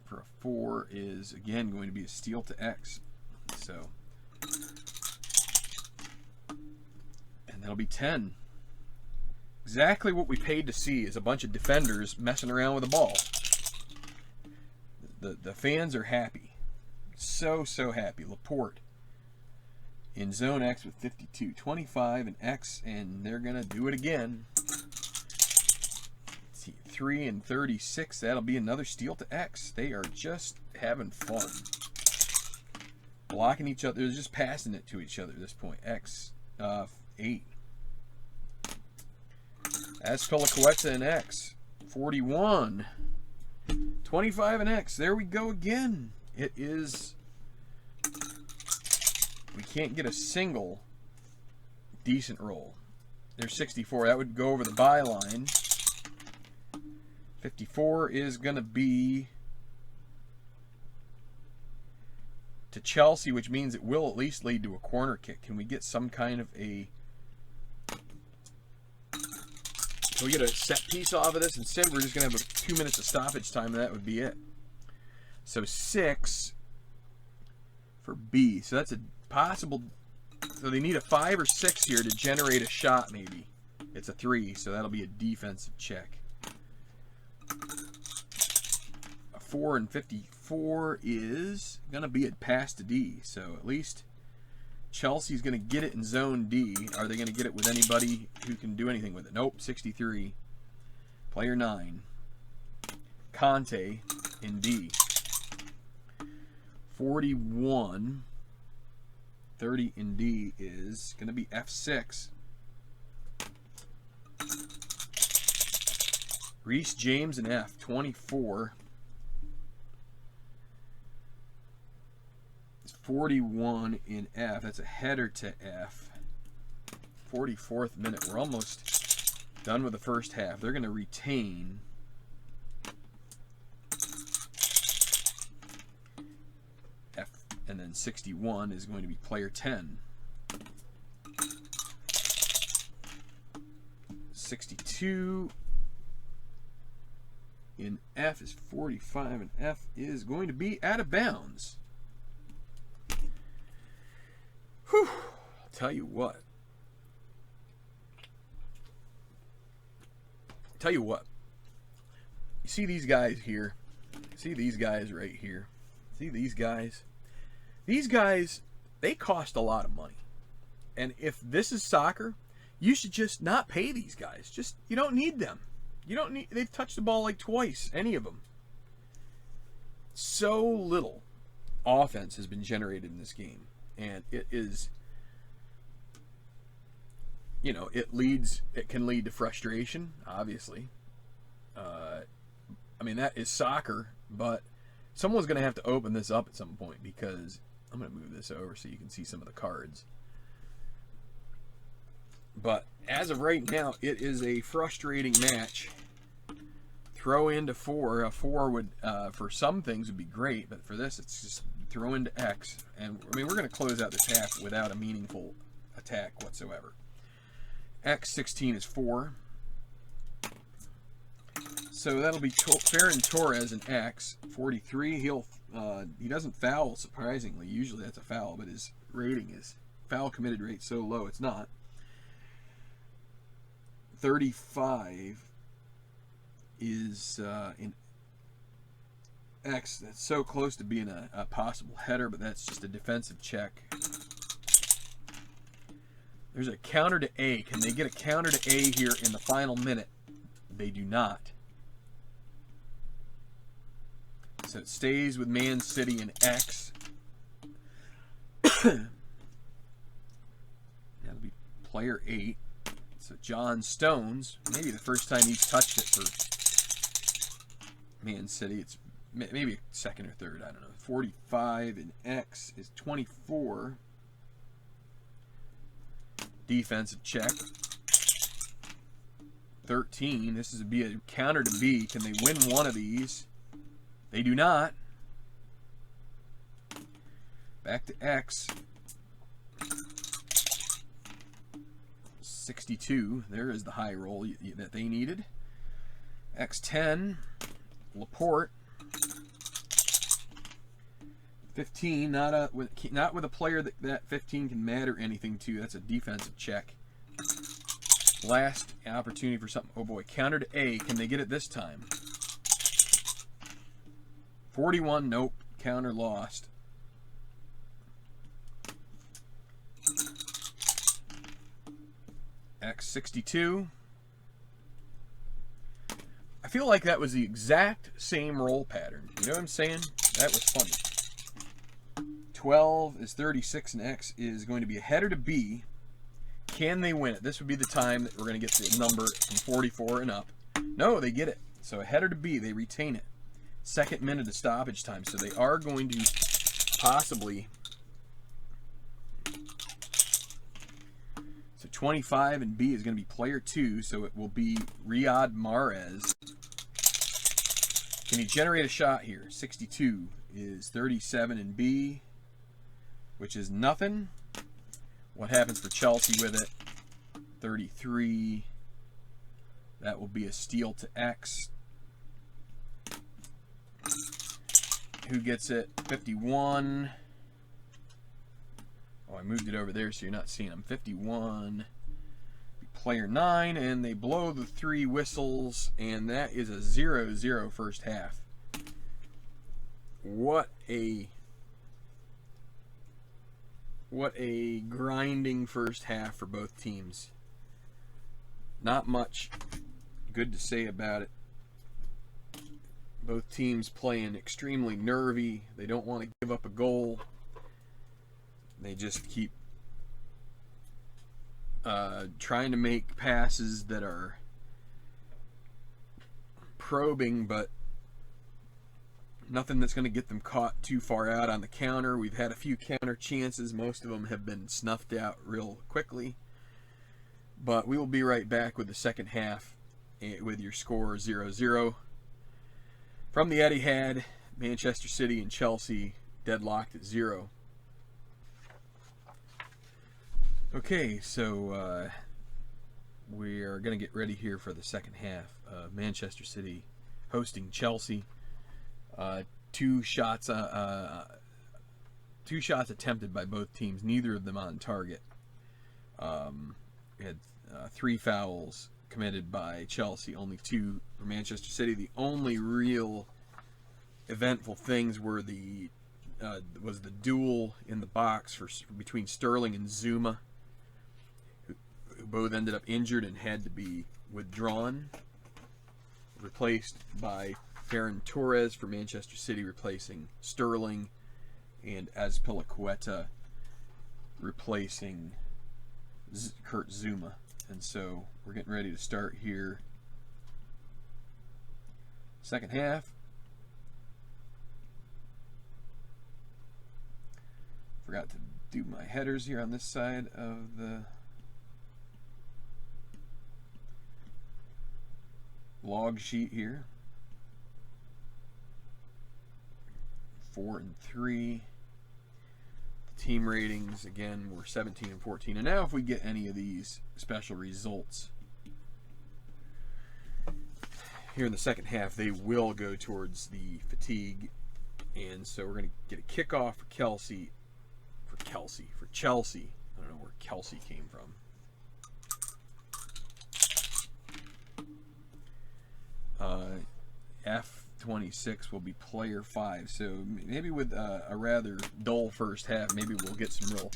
for a 4 is again going to be a steal to X. So, and that'll be 10. Exactly what we paid to see is a bunch of defenders messing around with the ball. The fans are happy. So happy. Laporte in zone X with 52. 25 and X, and they're going to do it again. 3 and 36. That'll be another steal to X. They are just having fun. Blocking each other. They're just passing it to each other at this point. X 8. Azpilicueta and X. 41. 25 and X. There we go again. It is... we can't get a single decent roll. There's 64. That would go over the byline. 54 is going to be to Chelsea, which means it will at least lead to a corner kick. Can we get some kind of a... can we get a set piece off of this? Instead, we're just going to have 2 minutes of stoppage time, and that would be it. So 6 for B. So that's a possible... so they need a 5 or 6 here to generate a shot, maybe. It's a 3, so that'll be a defensive check. A 4 and 54 is going to be a pass to D. So at least Chelsea's going to get it in zone D. Are they going to get it with anybody who can do anything with it? Nope, 63. Player 9. Conte in D. 41. 30 in D is going to be F6. Reece James in F. 24. 41 in F. That's a header to F. 44th minute. We're almost done with the first half. They're going to retain. F. And then 61 is going to be player 10. 62 in F is 45, and F is going to be out of bounds. Whew. I'll tell you what. You see these guys here? See these guys right here? See these guys? These guys, they cost a lot of money. And if this is soccer, you should just not pay these guys. You don't need them. They've touched the ball like twice, any of them. So little offense has been generated in this game. And it is, it can lead to frustration, obviously. That is soccer, but someone's going to have to open this up at some point, because I'm going to move this over so you can see some of the cards. But as of right now, it is a frustrating match. Throw into 4. A 4 would, for some things, would be great, but for this, it's just throw into X. And, we're going to close out this half without a meaningful attack whatsoever. X 16 is 4. So that'll be Ferran Torres and X 43. He doesn't foul, surprisingly. Usually that's a foul, but his rating is foul committed rate so low it's not. 35 is in X. That's so close to being a possible header, but that's just a defensive check. There's a counter to A. Can they get a counter to A here in the final minute? They do not. So it stays with Man City and X. That'll be player 8. So John Stones, maybe the first time he's touched it for Man City. It's maybe second or third, I don't know. 45 and X is 24. Defensive check. 13. This is be a counter to B. Can they win one of these? They do not. Back to X. 62. There is the high roll that they needed. X10. Laporte. 15. Not with a player that 15 can matter anything to. That's a defensive check. Last opportunity for something. Oh boy. Counter to A. Can they get it this time? 41. Nope. Counter lost. X62. I feel like that was the exact same roll pattern. You know what I'm saying? That was funny. 12 is 36 and X is going to be a header to B. Can they win it? This would be the time that we're going to get the number from 44 and up. No, they get it. So a header to B, they retain it. Second minute of stoppage time. So they are going to possibly... So 25 and B is going to be player 2. So it will be Riyad Mahrez. Can he generate a shot here? 62 is 37 and B, which is nothing. What happens for Chelsea with it? 33. That will be a steal to X. Who gets it? 51. Oh, I moved it over there so you're not seeing them. 51. Player 9, and they blow the 3 whistles, and that is a 0-0 first half. What a grinding first half for both teams. Not much good to say about it. Both teams playing extremely nervy. They don't want to give up a goal. They just keep trying to make passes that are probing, but nothing that's going to get them caught too far out on the counter. We've had a few counter chances. Most of them have been snuffed out real quickly. But we will be right back with the second half with your score 0-0. From the Etihad, Manchester City and Chelsea deadlocked at 0. Okay, so we are going to get ready here for the second half. Manchester City hosting Chelsea. Two shots attempted by both teams, neither of them on target. We had 3 fouls committed by Chelsea, only 2 for Manchester City. The only real eventful things were was the duel in the box between Sterling and Zuma. both ended up injured and had to be withdrawn, replaced by Ferran Torres for Manchester City, replacing Sterling, and Azpilicueta replacing Kurt Zouma. And so we're getting ready to start here. Second half. Forgot to do my headers here on this side of the log sheet here. 4 and 3. The team ratings again were 17 and 14. And now if we get any of these special results here in the second half, they will go towards the fatigue. And so we're going to get a kickoff for Chelsea. I don't know where Kelsey came from. F26 will be player 5. So maybe with a rather dull first half, maybe we'll get some real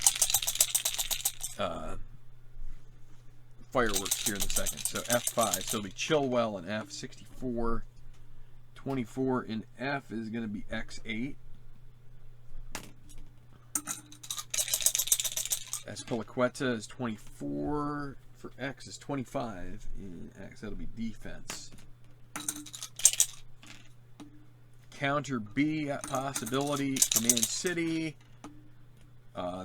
fireworks here in the second. So F5. So it'll be Chilwell in F64. 24 in F is going to be X8. Azpilicueta is 24. For X is 25. In X, that'll be defense. Counter B possibility for Man City.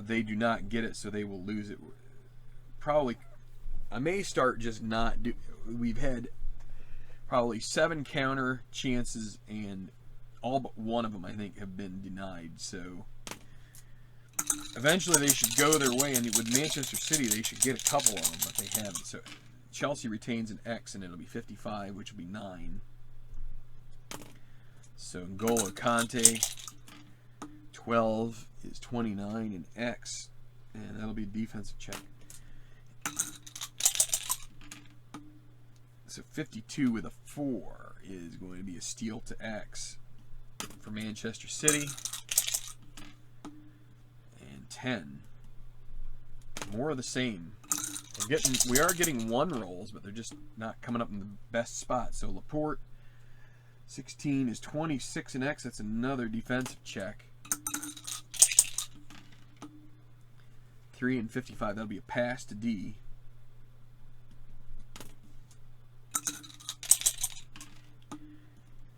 They do not get it, so they will lose it. Probably, I may start just not do. We've had probably 7 counter chances, and all but one of them, I think, have been denied. So eventually they should go their way, and with Manchester City, they should get a couple of them, but they haven't. So Chelsea retains an X, and it'll be 55, which will be 9. So N'Golo Kante, 12 is 29 in X, and that'll be a defensive check. So 52 with a 4 is going to be a steal to X for Manchester City. And 10. More of the same. We are getting 1 rolls, but they're just not coming up in the best spot. So Laporte, 16 is 26 in X. That's another defensive check. 3 and 55. That'll be a pass to D.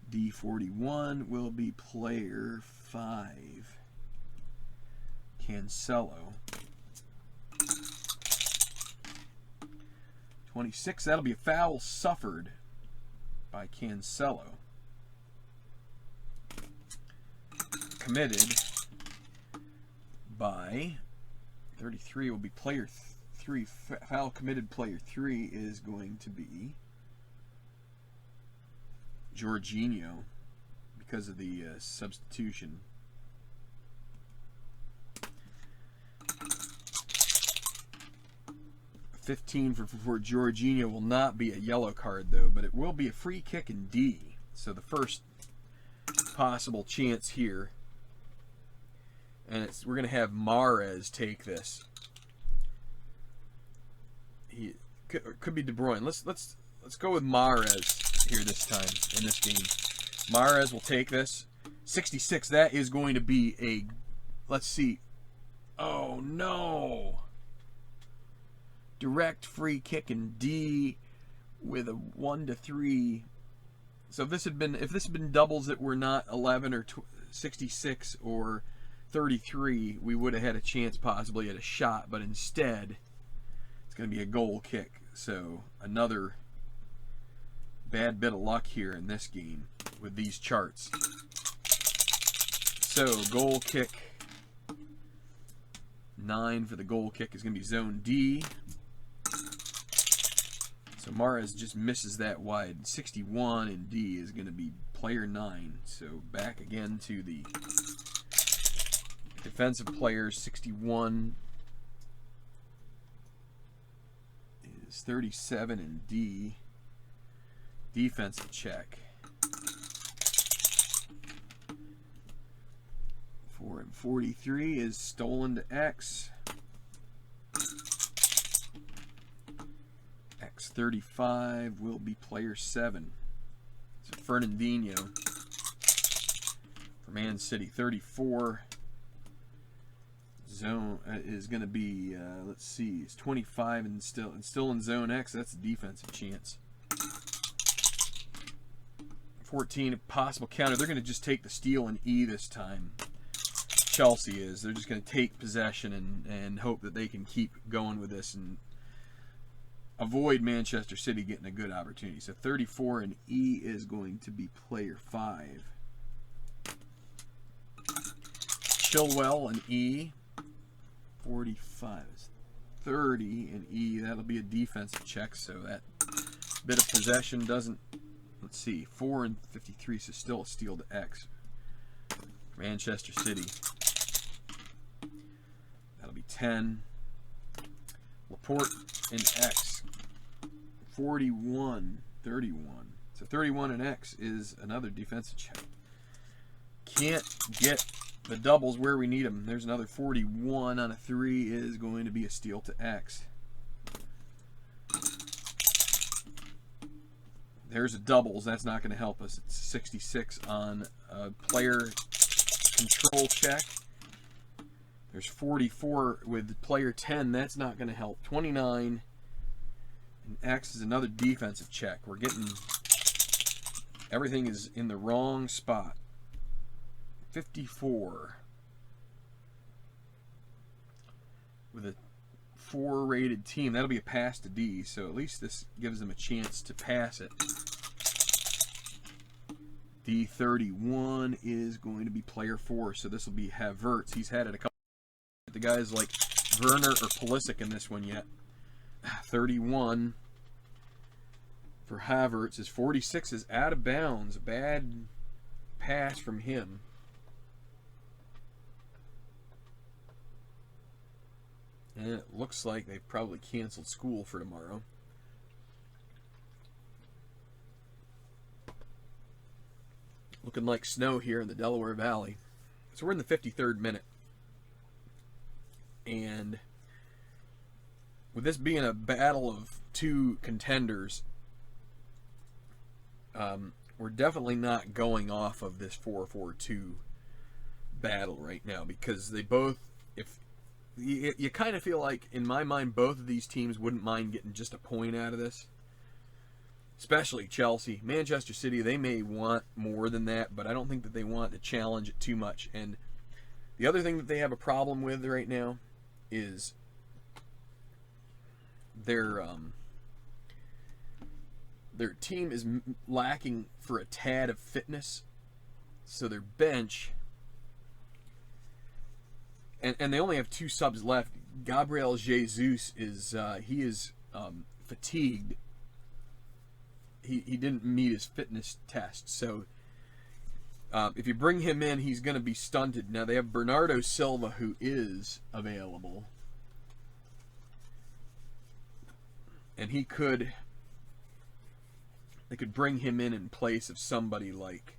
D41 will be player 5. Cancelo. 26. That'll be a foul suffered by Cancelo. Committed by 33 will be player 3. Foul committed player 3 is going to be Jorginho because of the substitution. $15 for Jorginho will not be a yellow card though, but it will be a free kick in D. So the first possible chance here, and we're going to have Mahrez take this. He could be De Bruyne. Let's go with Mahrez here this time in this game. Mahrez will take this. 66. That is going to be a. Let's see. Oh no! Direct free kick in D with a 1-3. So if this had been doubles that were not 11 or 66 or 33, we would have had a chance possibly at a shot, but instead it's going to be a goal kick. So another bad bit of luck here in this game with these charts. So goal kick 9 for the goal kick is going to be zone D. So Mahrez just misses that wide. 61 in D is going to be player 9. So back again to the defensive players. 61 is 37 in D. Defensive check. 4 and 43 is stolen to X. X 35 will be player 7. So Fernandinho for Man City. 34 zone is going to be, let's see, it's 25 and still in zone X. That's a defensive chance. 14, a possible counter. They're going to just take the steal in E this time. Chelsea is. They're just going to take possession and hope that they can keep going with this and avoid Manchester City getting a good opportunity. So 34 and E is going to be player 5. Chilwell and E. 45 is 30 and E. That'll be a defensive check, so that bit of possession doesn't. Let's see, 4 and 53, so still a steal to X. Manchester City. That'll be 10. Laporte and X. 41, 31. So 31 and X is another defensive check. Can't get the doubles where we need them. There's another 41 on a 3 is going to be a steal to X. There's a doubles. That's not going to help us. It's 66 on a player control check. There's 44 with player 10. That's not going to help. 29 and X is another defensive check. We're getting, everything is in the wrong spot. 54 with a 4 rated team. That'll be a pass to D, so at least this gives them a chance to pass it. D31 is going to be player 4, so this will be Havertz. He's had it a couple. The guys like Werner or Pulisic in this one yet. 31 for Havertz. His 46 is out of bounds. A bad pass from him. And it looks like they've probably canceled school for tomorrow. Looking like snow here in the Delaware Valley. So we're in the 53rd minute. And with this being a battle of 2 contenders, we're definitely not going off of this 4-4-2 battle right now, because they both, if you kind of feel like, in my mind, both of these teams wouldn't mind getting just a point out of this. Especially Chelsea. Manchester City, they may want more than that, but I don't think that they want to challenge it too much. And the other thing that they have a problem with right now is their team is lacking for a tad of fitness. So their bench, and they only have 2 subs left. Gabriel Jesus is fatigued. He didn't meet his fitness test, so if you bring him in, he's going to be stunted. Now they have Bernardo Silva, who is available, and they could bring him in place of somebody like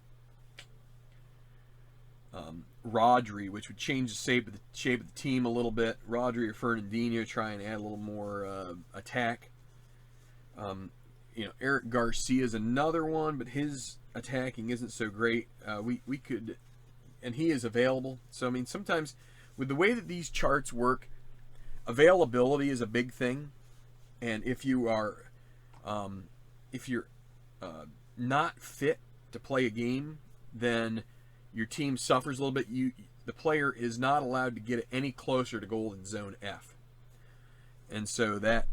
Rodri, which would change the shape of the team a little bit. Rodri or Fernandinho, try and add a little more attack. Eric Garcia is another one, but his attacking isn't so great. We could, and he is available. So I mean, sometimes with the way that these charts work, availability is a big thing. And if you are, if you're not fit to play a game, then your team suffers a little bit. The player is not allowed to get any closer to goal in zone F, and so that.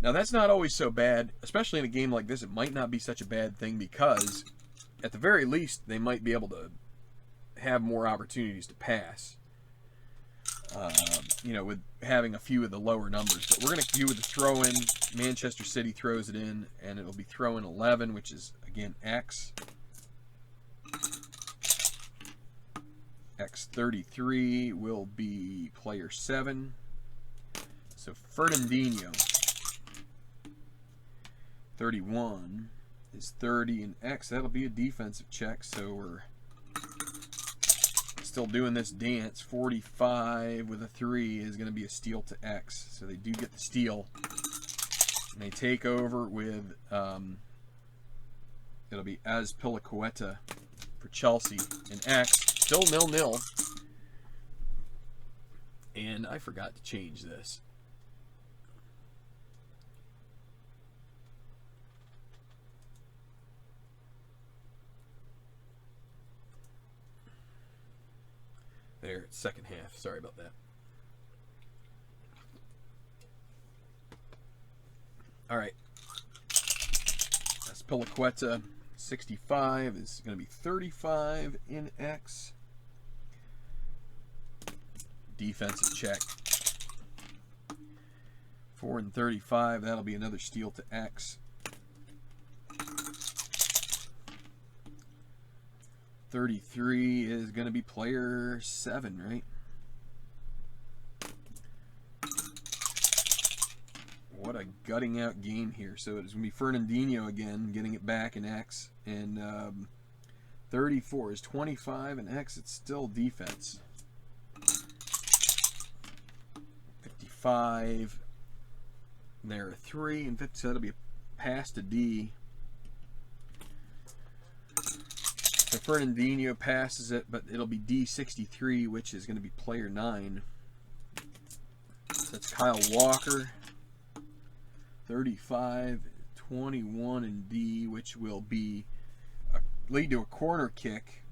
Now, that's not always so bad, especially in a game like this. It might not be such a bad thing, because at the very least, they might be able to have more opportunities to pass, with having a few of the lower numbers. But we're going to do with the throw-in. Manchester City throws it in, and it'll be throw-in 11, which is, again, X. X33 will be player 7. So Fernandinho. 31 is 30 and X. That'll be a defensive check, so we're still doing this dance. 45 with a 3 is going to be a steal to X, so they do get the steal. And they take over with, it'll be Azpilicueta for Chelsea in X. Still 0-0. And I forgot to change this. There, it's second half. Sorry about that. All right. Azpilicueta, 65 is going to be 35 in X. Defensive check. 4 and 35, that'll be another steal to X. 33 is going to be player 7, right? What a gutting out game here. So it's going to be Fernandinho again, getting it back in X. And 34 is 25 in X. It's still defense. 55. There are 3 and 50. So that'll be a pass to D. So Fernandinho passes it, but it'll be D63, which is going to be player 9. So that's Kyle Walker. 35, 21 in D, which will be lead to a corner kick.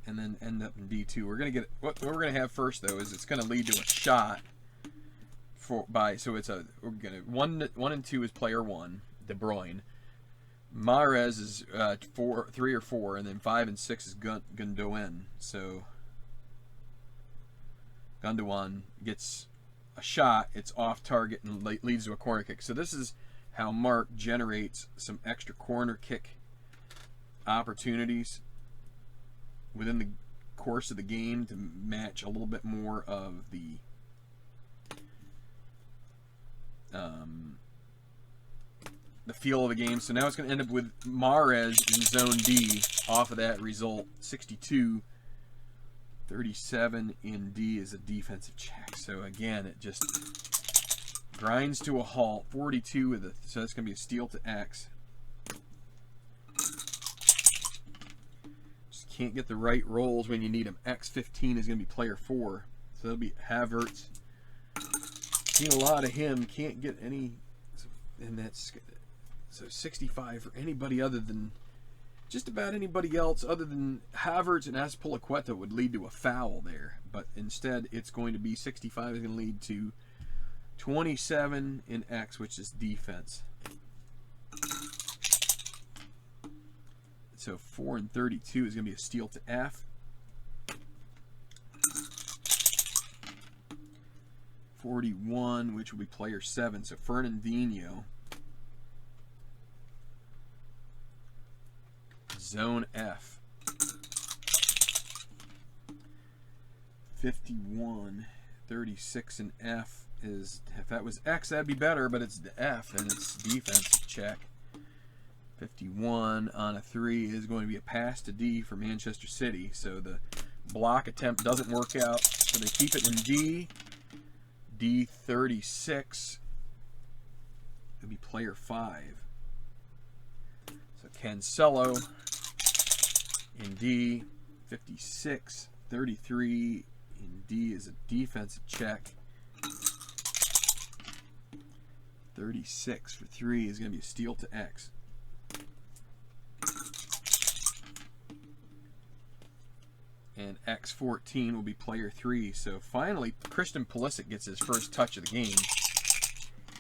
And then end up in D2. We're gonna get what we're gonna have first though is it's gonna lead to a shot so it's we're gonna 1 and 2 is player 1, De Bruyne. Mahrez is 3 or 4, and then 5 and 6 is Gundogan. So Gundogan gets a shot, it's off target and leads to a corner kick. So this is how Mark generates some extra corner kick opportunities within the course of the game to match a little bit more of the feel of the game. So now it's going to end up with Mahrez in zone D off of that result. 62, 37 in D is a defensive check. So again, it just grinds to a halt. 42 with it, so that's going to be a steal to X. Can't get the right rolls when you need them. X15 is going to be player 4. So that'll be Havertz. Seen a lot of him. Can't get any. And that's. So 65 for anybody other than. Just about anybody else other than Havertz and Azpilicueta would lead to a foul there. But instead, it's going to be 65 is going to lead to 27 in X, which is defense. So 4 and 32 is going to be a steal to F. 41, which will be player 7. So Fernandinho. Zone F. 51, 36 and F is, if that was X, that'd be better, but it's the F and it's defensive check. 51 on a 3 is going to be a pass to D for Manchester City. So the block attempt doesn't work out. So they keep it in D. D36. It'll be player 5. So Cancelo in D. 56. 33 in D is a defensive check. 36 for 3 is going to be a steal to X. And X14 will be player 3. So finally, Christian Pulisic gets his first touch of the game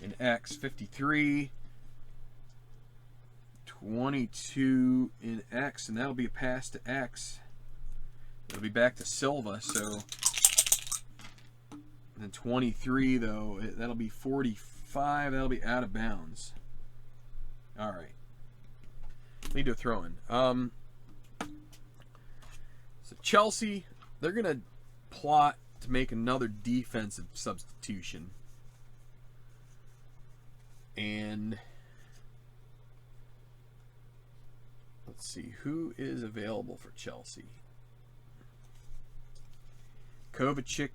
in X53. 22 in X, and that'll be a pass to X. It'll be back to Silva. So and then 23 though, that'll be 45. That'll be out of bounds. All right. Need to throw in. So Chelsea, they're going to plot to make another defensive substitution. And Let's see who is available for Chelsea. Kovacic.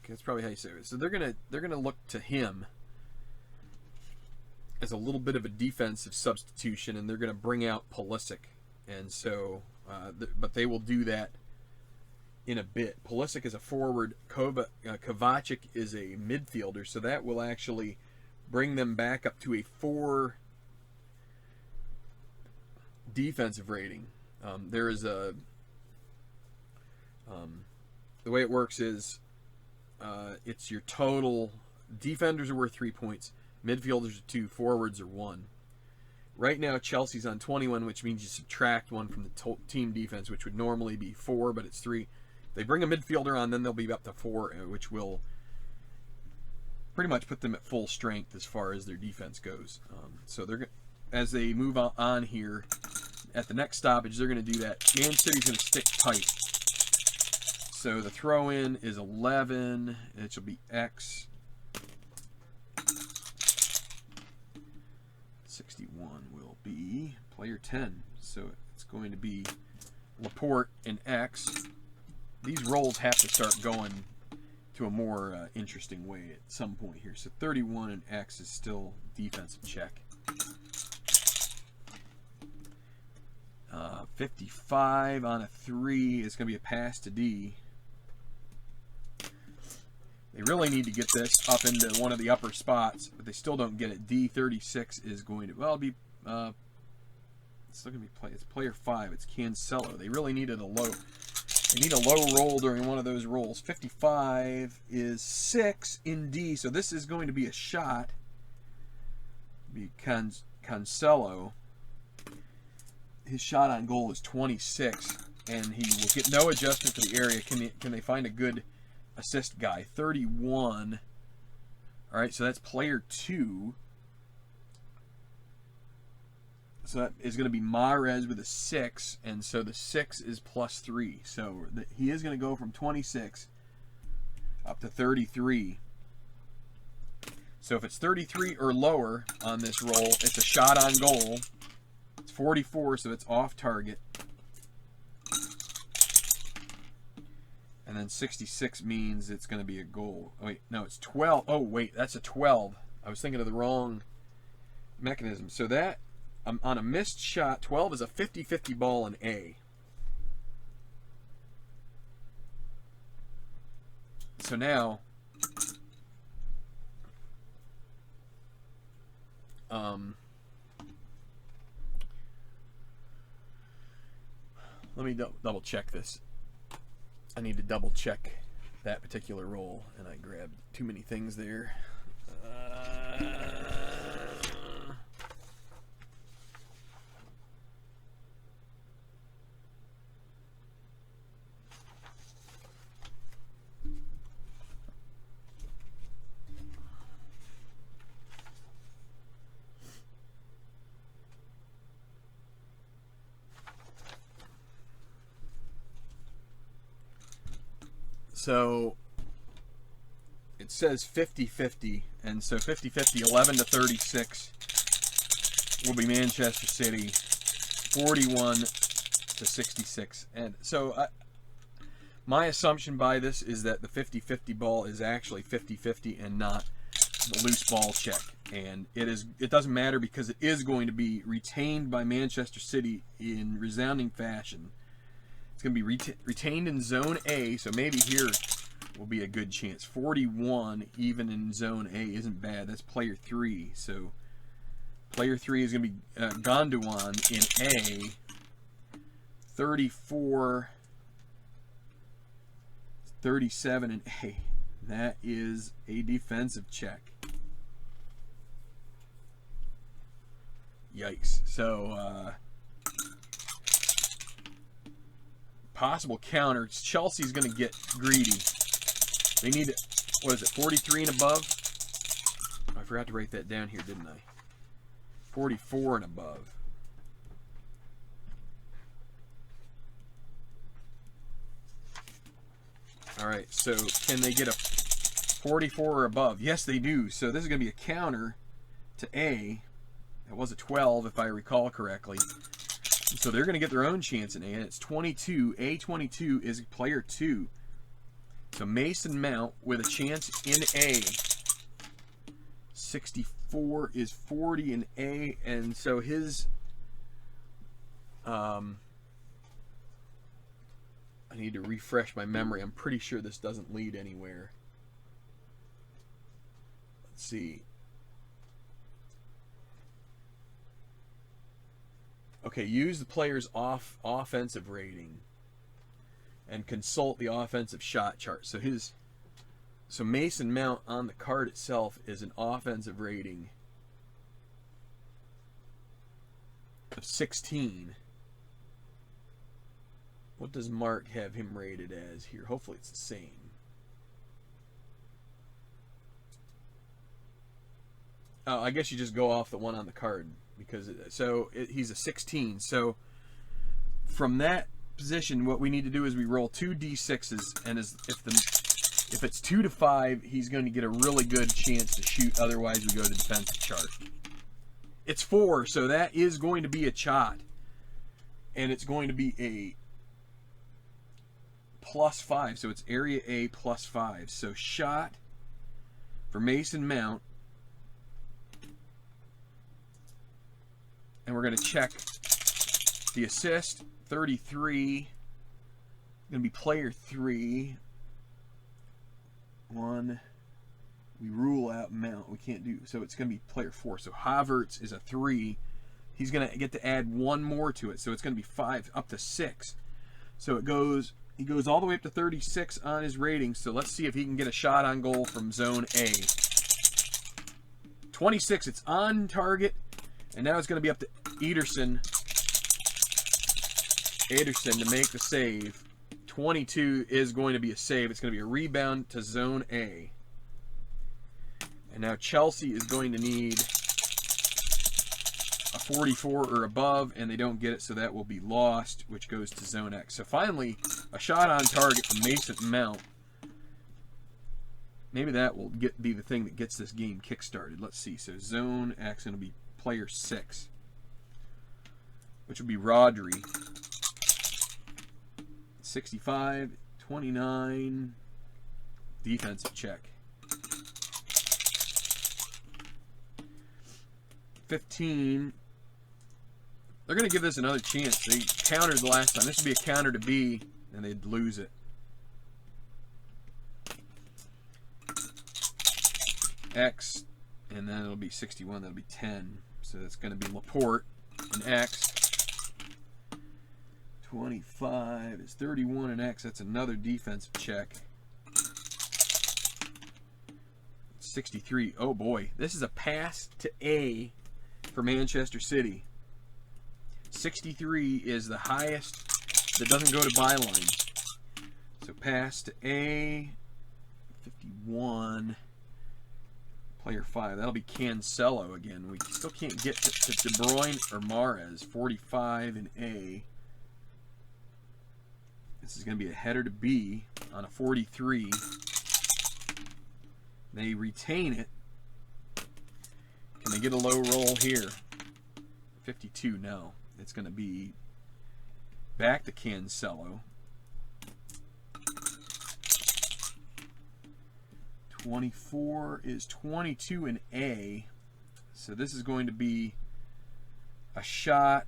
That's probably how you say it. So they're gonna look to him as a little bit of a defensive substitution, and they're gonna bring out Pulisic, and so but they will do that in a bit. Pulisic is a forward. Kovacic is a midfielder, so that will actually bring them back up to a 4 defensive rating. There is a the way it works is it's your total. Defenders are worth 3 points, midfielders are 2, forwards are 1. Right now Chelsea's on 21, which means you subtract 1 from the team defense, which would normally be 4, but it's 3. If they bring a midfielder on, then they'll be up to 4, which will pretty much put them at full strength as far as their defense goes. So they're as they move on here at the next stoppage, they're going to do that. Man City's going to stick tight. So the throw-in is 11. It shall be X. 61 will be player 10. So it's going to be Laporte and X. These rolls have to start going to a more interesting way at some point here. So 31 and X is still defensive check. 55 on a 3 is going to be a pass to D. They really need to get this up into one of the upper spots, but they still don't get it. D36 is going to, well, be it's still going to be it's player 5. It's Cancelo. They really needed a low. They need a low roll during one of those rolls. 55 is 6 in D, so this is going to be a shot. Be Cancelo. His shot on goal is 26, and he will get no adjustment to the area. Can they find a good assist guy? 31. All right, so that's player 2. So that is going to be Mahrez with a 6, and so the 6 is +3. So he is going to go from 26 up to 33. So if it's 33 or lower on this roll, it's a shot on goal. It's 44, so it's off target. And then 66 means it's going to be a goal. Oh, wait, no, it's 12. Oh, wait, that's a 12. I was thinking of the wrong mechanism. So that, on a missed shot, 12 is a 50-50 ball in A. So now, let me double check this. I need to double check that particular roll, and I grabbed too many things there. So it says 50-50, and so 50-50, 11 to 36 will be Manchester City, 41 to 66. And so my assumption by this is that the 50-50 ball is actually 50-50 and not the loose ball check. And it doesn't matter because it is going to be retained by Manchester City in resounding fashion. It's going to be retained in Zone A, so maybe here will be a good chance. 41, even in Zone A, isn't bad. That's player 3. So player 3 is going to be Gondwan in A. 34, 37 in A. That is a defensive check. Yikes. So, possible counter. Chelsea's going to get greedy. They need, what is it, 43 and above? I forgot to write that down here, didn't I? 44 and above. All right, so can they get a 44 or above? Yes, they do. So this is going to be a counter to A, That was a 12, if I recall correctly. So they're going to get their own chance in A, and it's 22. A22 is player 2. So Mason Mount with a chance in A. 64 is 40 in A, and so his... I need to refresh my memory. I'm pretty sure this doesn't lead anywhere. Let's see. Okay, use the player's offensive rating and consult the offensive shot chart. So Mason Mount on the card itself is an offensive rating of 16. What does Mark have him rated as here? Hopefully it's the same. Oh, I guess you just go off the one on the card. Because he's a 16. So from that position, what we need to do is we roll 2 d6s, and if it's 2 to 5, he's going to get a really good chance to shoot. Otherwise, we go to defensive chart. It's 4, so that is going to be a shot, and it's going to be a +5. So it's area A +5. So shot for Mason Mount. And we're going to check the assist, 33. Going to be player 3. 1. We rule out Mount. We can't do, so it's going to be player 4. So Havertz is a 3. He's going to get to add 1 more to it. So it's going to be 5 up to 6. So he goes all the way up to 36 on his rating. So let's see if he can get a shot on goal from zone A. 26, it's on target. And now it's going to be up to Ederson to make the save. 22 is going to be a save. It's going to be a rebound to zone A. And now Chelsea is going to need a 44 or above, and they don't get it, so that will be lost, which goes to zone X. So finally, a shot on target from Mason Mount. Maybe that will be the thing that gets this game kick-started. Let's see. So zone X, and it'll be player 6, which would be Rodri. 65, 29, defensive check. 15. They're going to give this another chance. They countered the last time. This would be a counter to B, and they'd lose it. X, and then it'll be 61. That'll be 10. So that's going to be Laporte. And X. 25 is 31 and X. That's another defensive check. 63. Oh boy. This is a pass to A for Manchester City. 63 is the highest that doesn't go to byline. So pass to A. 51. Player 5. That'll be Cancelo again. We still can't get to De Bruyne or Mahrez. 45 in A. This is going to be a header to B on a 43. They retain it. Can they get a low roll here? 52, no. It's going to be back to Cancelo. 24 is 22 in A. So this is going to be a shot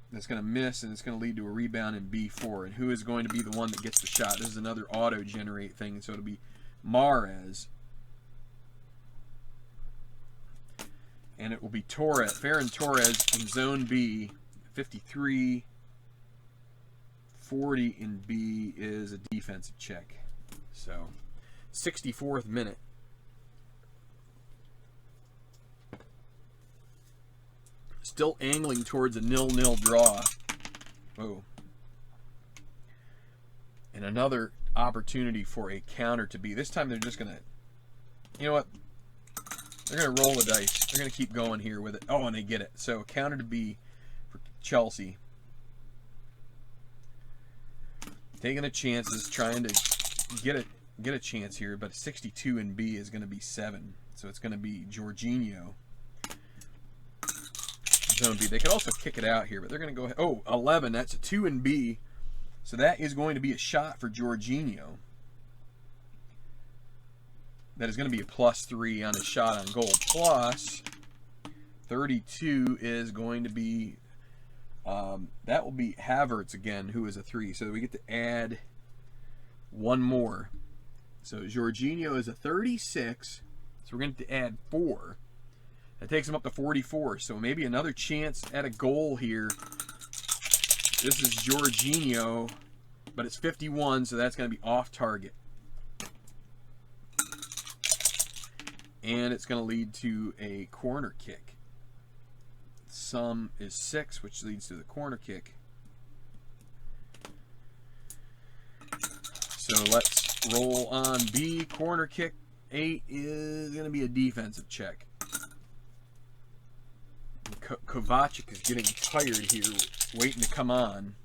that's going to miss, and it's going to lead to a rebound in B4. And who is going to be the one that gets the shot? This is another auto-generate thing, so it'll be Mahrez. And it will be Ferran Torres in Zone B. 53. 40 in B is a defensive check. So, 64th minute. Still angling towards a 0-0 draw. Whoa. And another opportunity for a counter to be. This time they're just going to, you know what? They're going to roll the dice. They're going to keep going here with it. Oh, and they get it. So counter to be for Chelsea. Taking a chances, trying to get a chance here, but 62 in B is going to be 7. So it's going to be Jorginho. zone B. They could also kick it out here, but they're going to go ahead. Oh, 11. That's a 2 in B. So that is going to be a shot for Jorginho. That is going to be a +3 on his shot on goal. Plus 32 is going to be, that will be Havertz again, who is a 3. So we get to add one more. So Jorginho is a 36. So we're going to add 4. That takes him up to 44. So maybe another chance at a goal here. This is Jorginho, but it's 51, so that's going to be off target. And it's going to lead to a corner kick. Sum is 6, which leads to the corner kick. So let's roll on B. Corner kick 8 is going to be a defensive check. Kovacic is getting tired here, waiting to come on.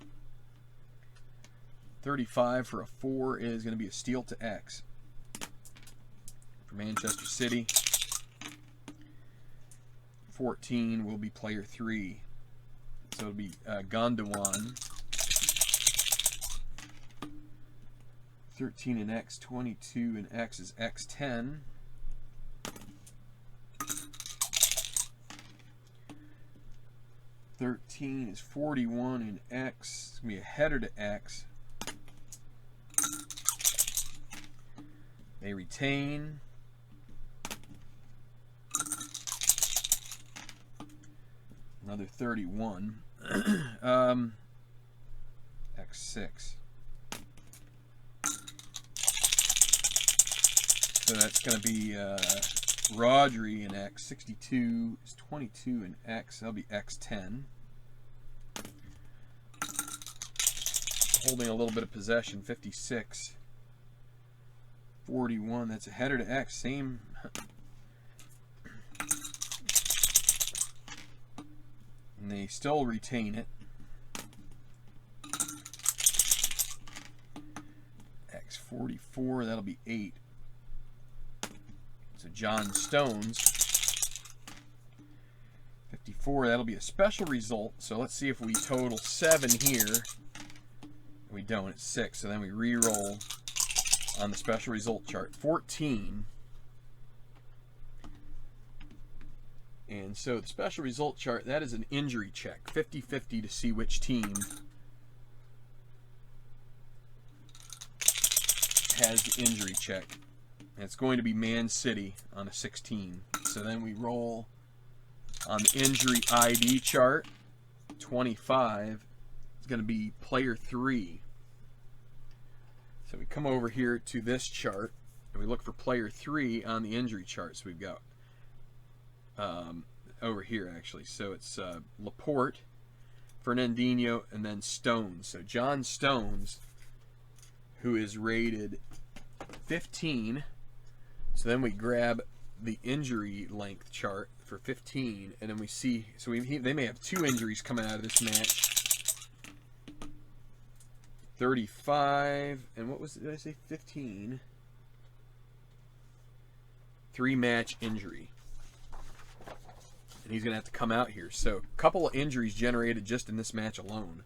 35 for a 4 is going to be a steal to X for Manchester City. 14 will be player 3. So it'll be Gondwan. 13 in X, 22 in X is X10. $13 is 41 in X. It's going to be a header to X. They retain. Another 31. X6. So that's going to be Rodri in X. 62 is 22 in X. That'll be X10. Holding a little bit of possession. 56. 41. That's a header to X. Same. And they still retain it. X44. That'll be 8. So John Stones. 54. That'll be a special result. So let's see if we total 7 here. We don't. It's 6. So then we re-roll on the special result chart. 14. And so the special result chart, that is an injury check. 50-50 to see which team has the injury check. And it's going to be Man City on a 16. So then we roll on the injury ID chart. 25 is going to be player 3. So we come over here to this chart and we look for player 3 on the injury chart. So we've got over here actually. So it's Laporte, Fernandinho, and then Stones. So John Stones, who is rated 15. So then we grab the injury length chart for 15, and then we see, so they may have 2 injuries coming out of this match. 35, and what was it, did I say 15? 3-match injury. And he's going to have to come out here. So a couple of injuries generated just in this match alone.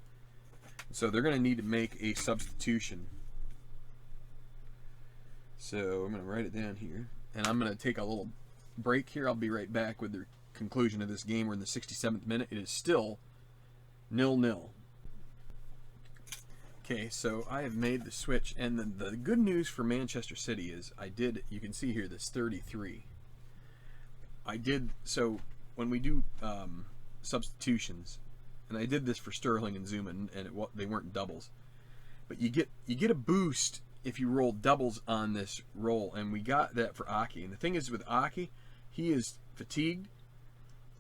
So they're going to need to make a substitution. So I'm going to write it down here. And I'm going to take a little break here. I'll be right back with the conclusion of this game. We're in the 67th minute. It is still 0-0. Okay, so I have made the switch. And the good news for Manchester City is you can see here this 33. So when we do substitutions, and I did this for Sterling and Zuma, and they weren't doubles. But you get a boost if you roll doubles on this roll, and we got that for Aki. And the thing is with Aki, he is fatigued.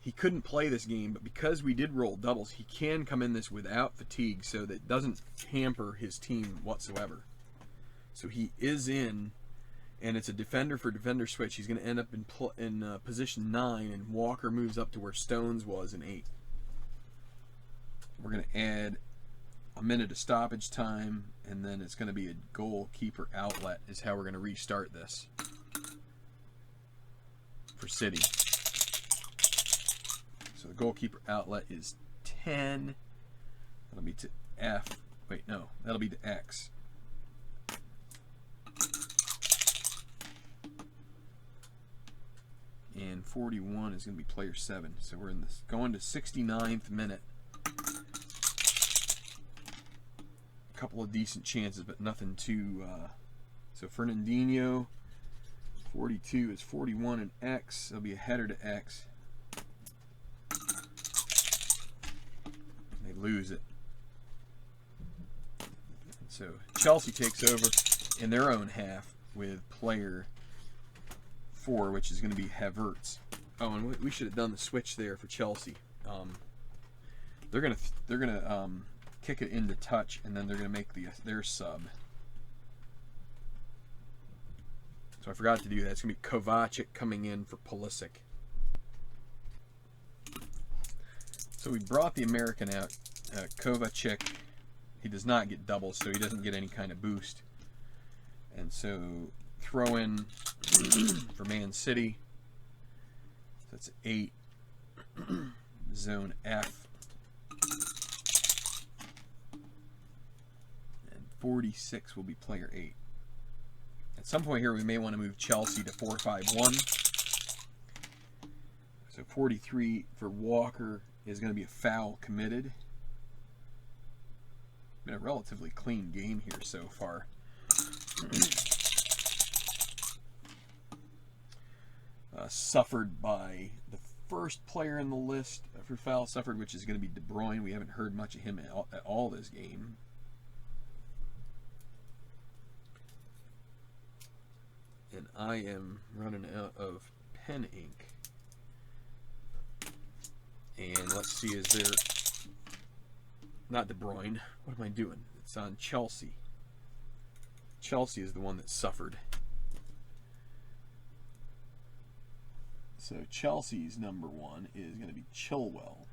He couldn't play this game, but because we did roll doubles, he can come in this without fatigue, so that it doesn't hamper his team whatsoever. So he is in, and it's a defender for defender switch. He's going to end up in position 9, and Walker moves up to where Stones was in 8. We're going to add a minute of stoppage time, and then it's going to be a goalkeeper outlet is how we're going to restart this for City. So the goalkeeper outlet is 10. That'll be to F. Wait, no, that'll be to X. And 41 is going to be player 7. So we're in this going to 69th minute. A couple of decent chances, but nothing too. So Fernandinho, 42 is 41 and X. There'll be a header to X. They lose it. And so Chelsea takes over in their own half with player 4, which is going to be Havertz. Oh, and we should have done the switch there for Chelsea. They're gonna kick it into touch, and then they're gonna make their sub. So I forgot to do that. It's gonna be Kovacic coming in for Pulisic. So we brought the American out, Kovacic. He does not get doubles, so he doesn't get any kind of boost. And so throw in for Man City. That's 8. Zone F. And 46 will be player 8. At some point here, we may want to move Chelsea to 4-5-1. So 43 for Walker is going to be a foul committed. Been a relatively clean game here so far. Suffered by the first player in the list for foul suffered, which is going to be De Bruyne. We haven't heard much of him at all this game. And I am running out of pen ink. And let's see, is there... Not De Bruyne. What am I doing? It's on Chelsea. Chelsea is the one that suffered. So Chelsea's number 1 is going to be Chilwell.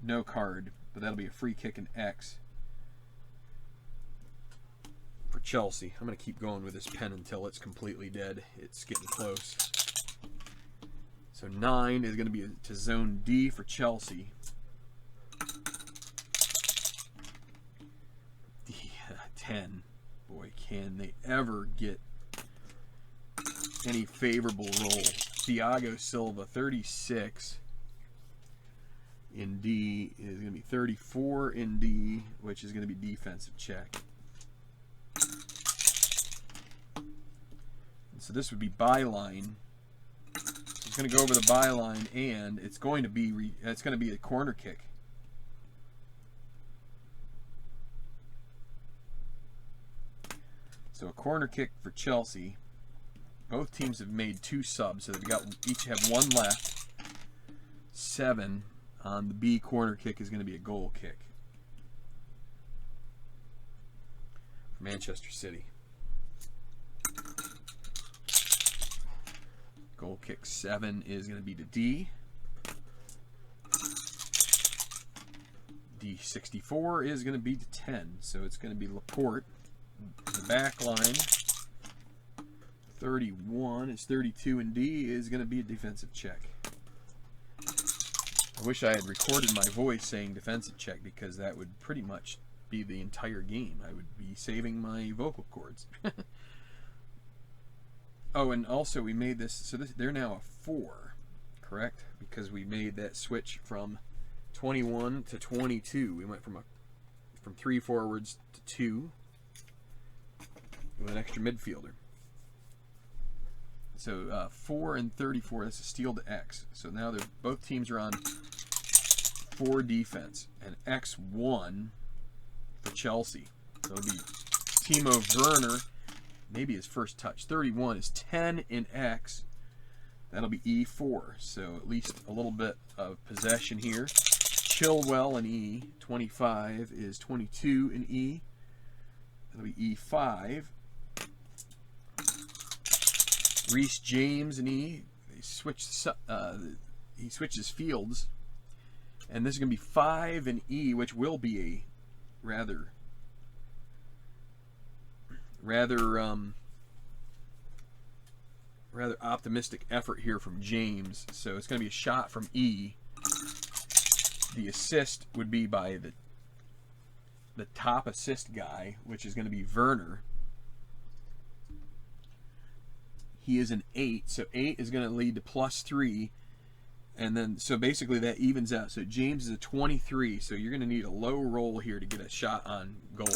No card, but that'll be a free kick in X for Chelsea. I'm going to keep going with this pen until it's completely dead. It's getting close. So 9 is going to be to zone D for Chelsea. D, 10. Boy, can they ever get any favorable roll. Thiago Silva, 36 in D is going to be 34 in D, which is going to be defensive check. And so this would be byline. It's going to go over the byline, and it's going to be a corner kick. So a corner kick for Chelsea. Both teams have made 2 subs, so they've got each have 1 left. 7 on the B corner kick is going to be a goal kick for Manchester City. Goal kick 7 is going to be to D. D64 is going to be to 10, so it's going to be Laporte. The back line. 31 is 32, and D is going to be a defensive check. I wish I had recorded my voice saying defensive check, because that would pretty much be the entire game. I would be saving my vocal cords. Oh, and also we made this, so they're now a 4, correct? Because we made that switch from 21 to 22. We went from 3 forwards to 2 with an extra midfielder. So 4 and 34, that's a steal to X. So now both teams are on 4 defense. And X1 for Chelsea. So it'll be Timo Werner, maybe his first touch. 31 is 10 in X. That'll be E4. So at least a little bit of possession here. Chilwell in E. 25 is 22 in E. That'll be E5. Reece James and E. He switches fields, and this is going to be 5 in E, which will be a rather rather optimistic effort here from James. So it's going to be a shot from E. The assist would be by the top assist guy, which is going to be Werner. He is an 8, so 8 is going to lead to +3. And then, so basically that evens out. So James is a 23, so you're going to need a low roll here to get a shot on goal.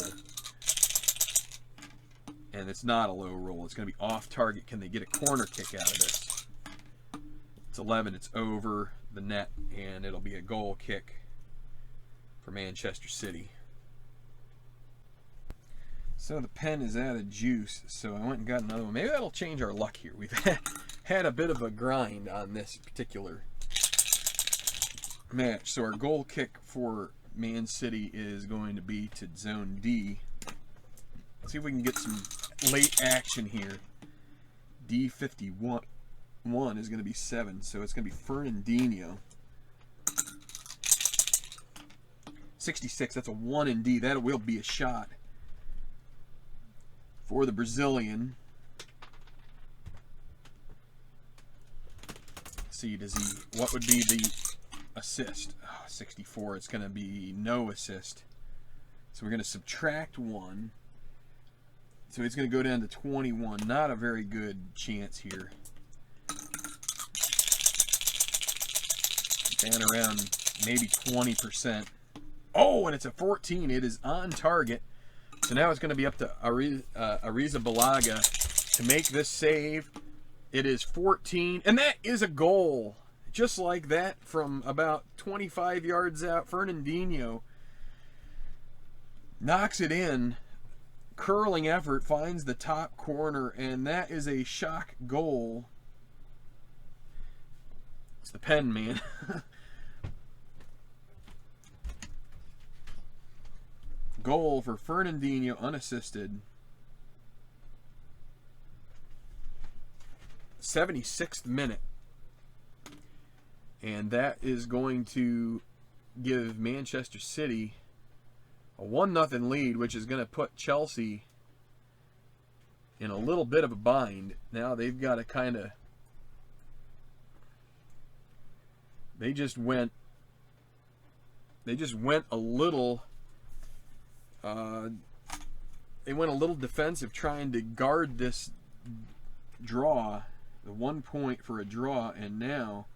And it's not a low roll. It's going to be off target. Can they get a corner kick out of this? It's 11. It's over the net, and it'll be a goal kick for Manchester City. So the pen is out of juice, so I went and got another one. Maybe that'll change our luck here. We've had a bit of a grind on this particular match. So our goal kick for Man City is going to be to zone D. Let's see if we can get some late action here. D51 is going to be 7, so it's going to be Fernandinho. 66, that's a 1 in D. That will be a shot for the Brazilian. Let's see, what would be the assist? Oh, 64, it's going to be no assist. So we're going to subtract 1. So it's going to go down to 21. Not a very good chance here. Down around maybe 20%. Oh, and it's a 14. It is on target. So now it's going to be up to Arrizabalaga to make this save. It is 14. And that is a goal. Just like that from about 25 yards out. Fernandinho knocks it in. Curling effort, finds the top corner, and that is a shock goal. It's the pen, man. Goal for Fernandinho, unassisted. 76th minute. And that is going to give Manchester City a 1-0 lead, which is going to put Chelsea in a little bit of a bind. Now they've got to kind of... They just went a little... they went a little defensive trying to guard this draw, the 1 point for a draw, and now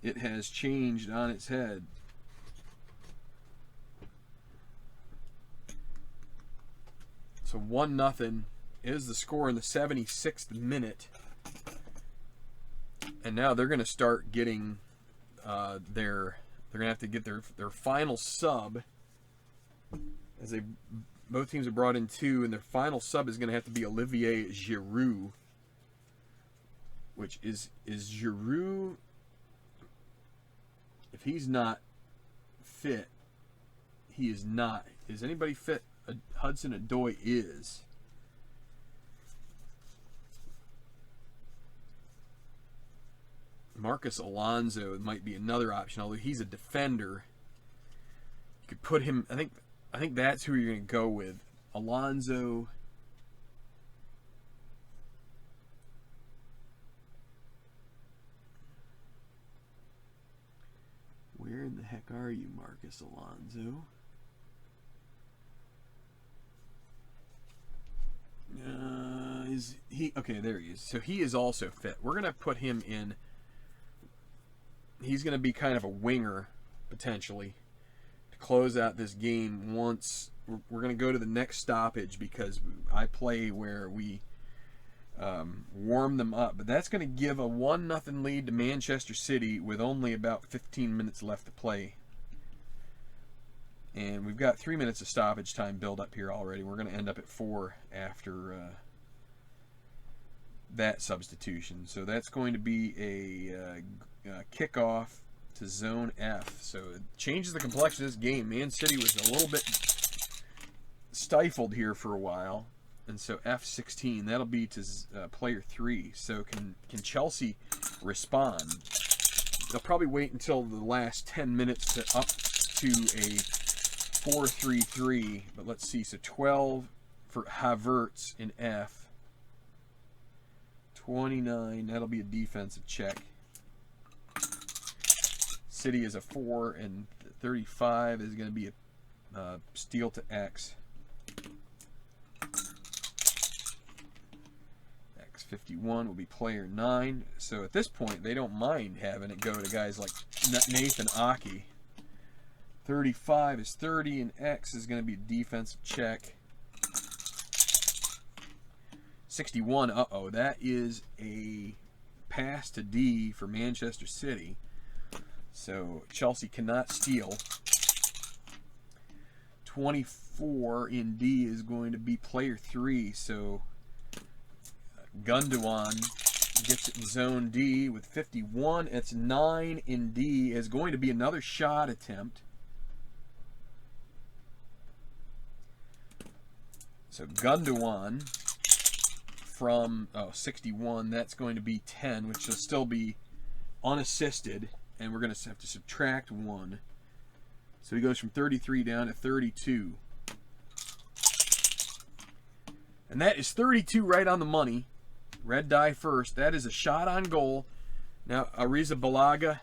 it has changed on its head. So 1-0 is the score in the 76th minute. And now they're going to start getting they're going to have to get their final sub, as both teams have brought in 2, and their final sub is going to have to be Olivier Giroud, which is Giroud, if he's not fit, he is not. Is anybody fit? Hudson-Odoi is. Marcus Alonso might be another option, although he's a defender. You could put him, I think that's who you're going to go with. Alonso. Where in the heck are you, Marcus Alonso? Is he okay? There he is. So he is also fit. We're gonna put him in. He's gonna be kind of a winger potentially to close out this game. Once we're gonna go to the next stoppage because I play where we warm them up. But that's gonna give a 1-0 lead to Manchester City with only about 15 minutes left to play. And we've got 3 minutes of stoppage time build up here already. We're going to end up at 4 after that substitution. So that's going to be a kickoff to zone F. So it changes the complexion of this game. Man City was a little bit stifled here for a while. And so F16, that'll be to player 3. So can Chelsea respond? They'll probably wait until the last 10 minutes to up to a 4-3-3, but let's see. So 12 for Havertz in F. 29, that'll be a defensive check. City is a 4, and 35 is going to be a steal to X. X51 will be player 9. So at this point, they don't mind having it go to guys like Nathan Aki. 35 is 30, and X is going to be a defensive check. 61, uh-oh, that is a pass to D for Manchester City. So Chelsea cannot steal. 24 in D is going to be player 3. So Gundogan gets it in zone D with 51. It's 9 in D is going to be another shot attempt. So Gundogan from 61, that's going to be 10, which will still be unassisted, and we're going to have to subtract 1. So he goes from 33 down to 32. And that is 32 right on the money. Red die first. That is a shot on goal. Now, Ariza Balaga,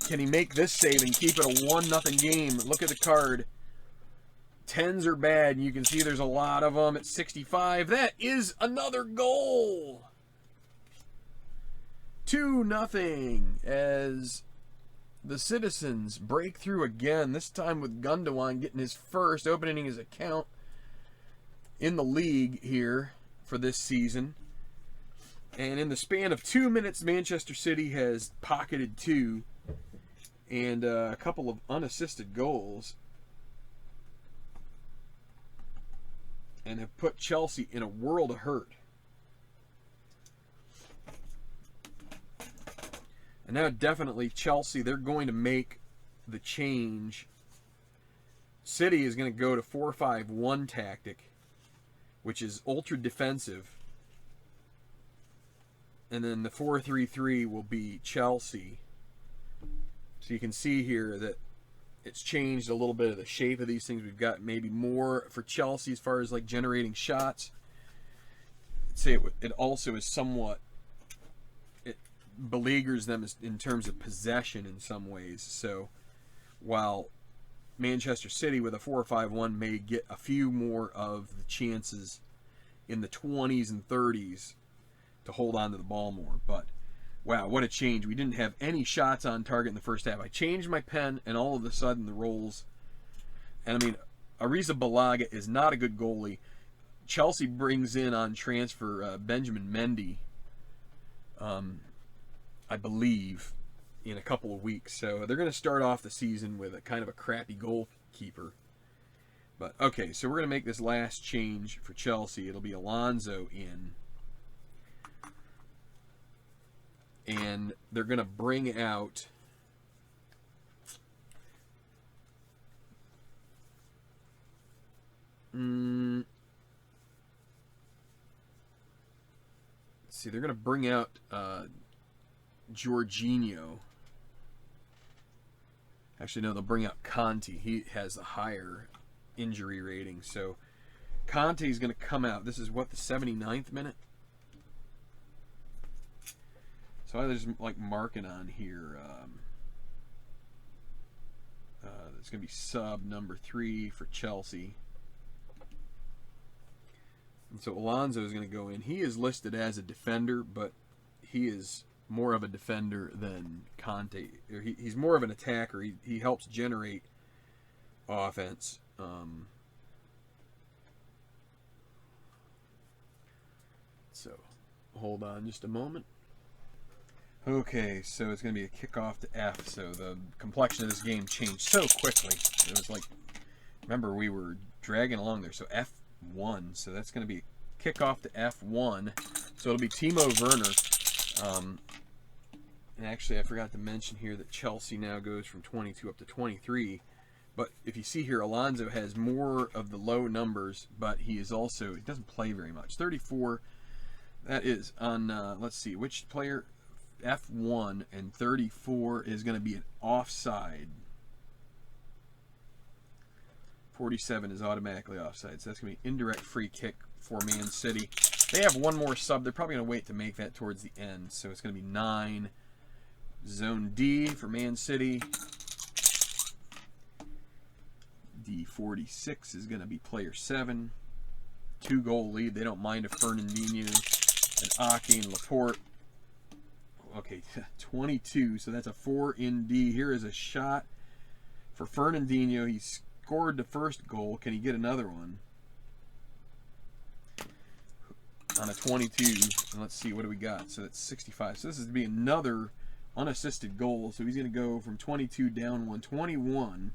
can he make this save and keep it a 1-0 game? Look at the card. 10s are bad, and you can see there's a lot of them at 65. That is another goal. 2-0 as the Citizens break through again, this time with Gundogan getting his first, opening his account in the league here for this season. And in the span of 2 minutes, Manchester City has pocketed 2 and a couple of unassisted goals, and have put Chelsea in a world of hurt. And now definitely Chelsea, they're going to make the change. City is going to go to 4-5-1 tactic, which is ultra defensive. And then the 4-3-3 will be Chelsea. So you can see here that it's changed a little bit of the shape of these things. We've got maybe more for Chelsea as far as like generating shots. I'd say it also is somewhat, it beleaguers them in terms of possession in some ways. So while Manchester City with a 4-5-1 may get a few more of the chances in the 20s and 30s to hold on to the ball more. But wow, what a change. We didn't have any shots on target in the first half. I changed my pen, and all of a sudden the rolls. And I mean, Ariza Balaga is not a good goalie. Chelsea brings in on transfer Benjamin Mendy, I believe, in a couple of weeks. So they're going to start off the season with a kind of a crappy goalkeeper. But okay, so we're going to make this last change for Chelsea. It'll be Alonso in. And they're going to bring out let's see, they're going to bring out Jorginho. Actually, no, they'll bring out Conte. He has a higher injury rating. So Conte is going to come out. This is what, the 79th minute? So there's like marking on here. It's going to be sub number 3 for Chelsea. And so Alonso is going to go in. He is listed as a defender, but he is more of a defender than Conte. He's more of an attacker. He helps generate offense. So hold on just a moment. Okay, so it's going to be a kickoff to F. So the complexion of this game changed so quickly. It was like, remember, we were dragging along there. So F1. So that's going to be a kickoff to F1. So it'll be Timo Werner. And actually, I forgot to mention here that Chelsea now goes from 22 up to 23. But if you see here, Alonso has more of the low numbers, but he is also, he doesn't play very much. 34, that is on, let's see, which player? F1, and 34 is going to be an offside. 47 is automatically offside, so that's going to be indirect free kick for Man City. They have one more sub. They're probably going to wait to make that towards the end. So it's going to be 9. Zone D for Man City. D46 is going to be player 7. 2-goal lead. They don't mind if Fernandinho and Ake and Laporte. Okay, 22. So that's a 4 in D. Here is a shot for Fernandinho. He scored the first goal. Can he get another one? On a 22, and let's see, what do we got? So that's 65. So this is to be another unassisted goal. So he's going to go from 22 down 121.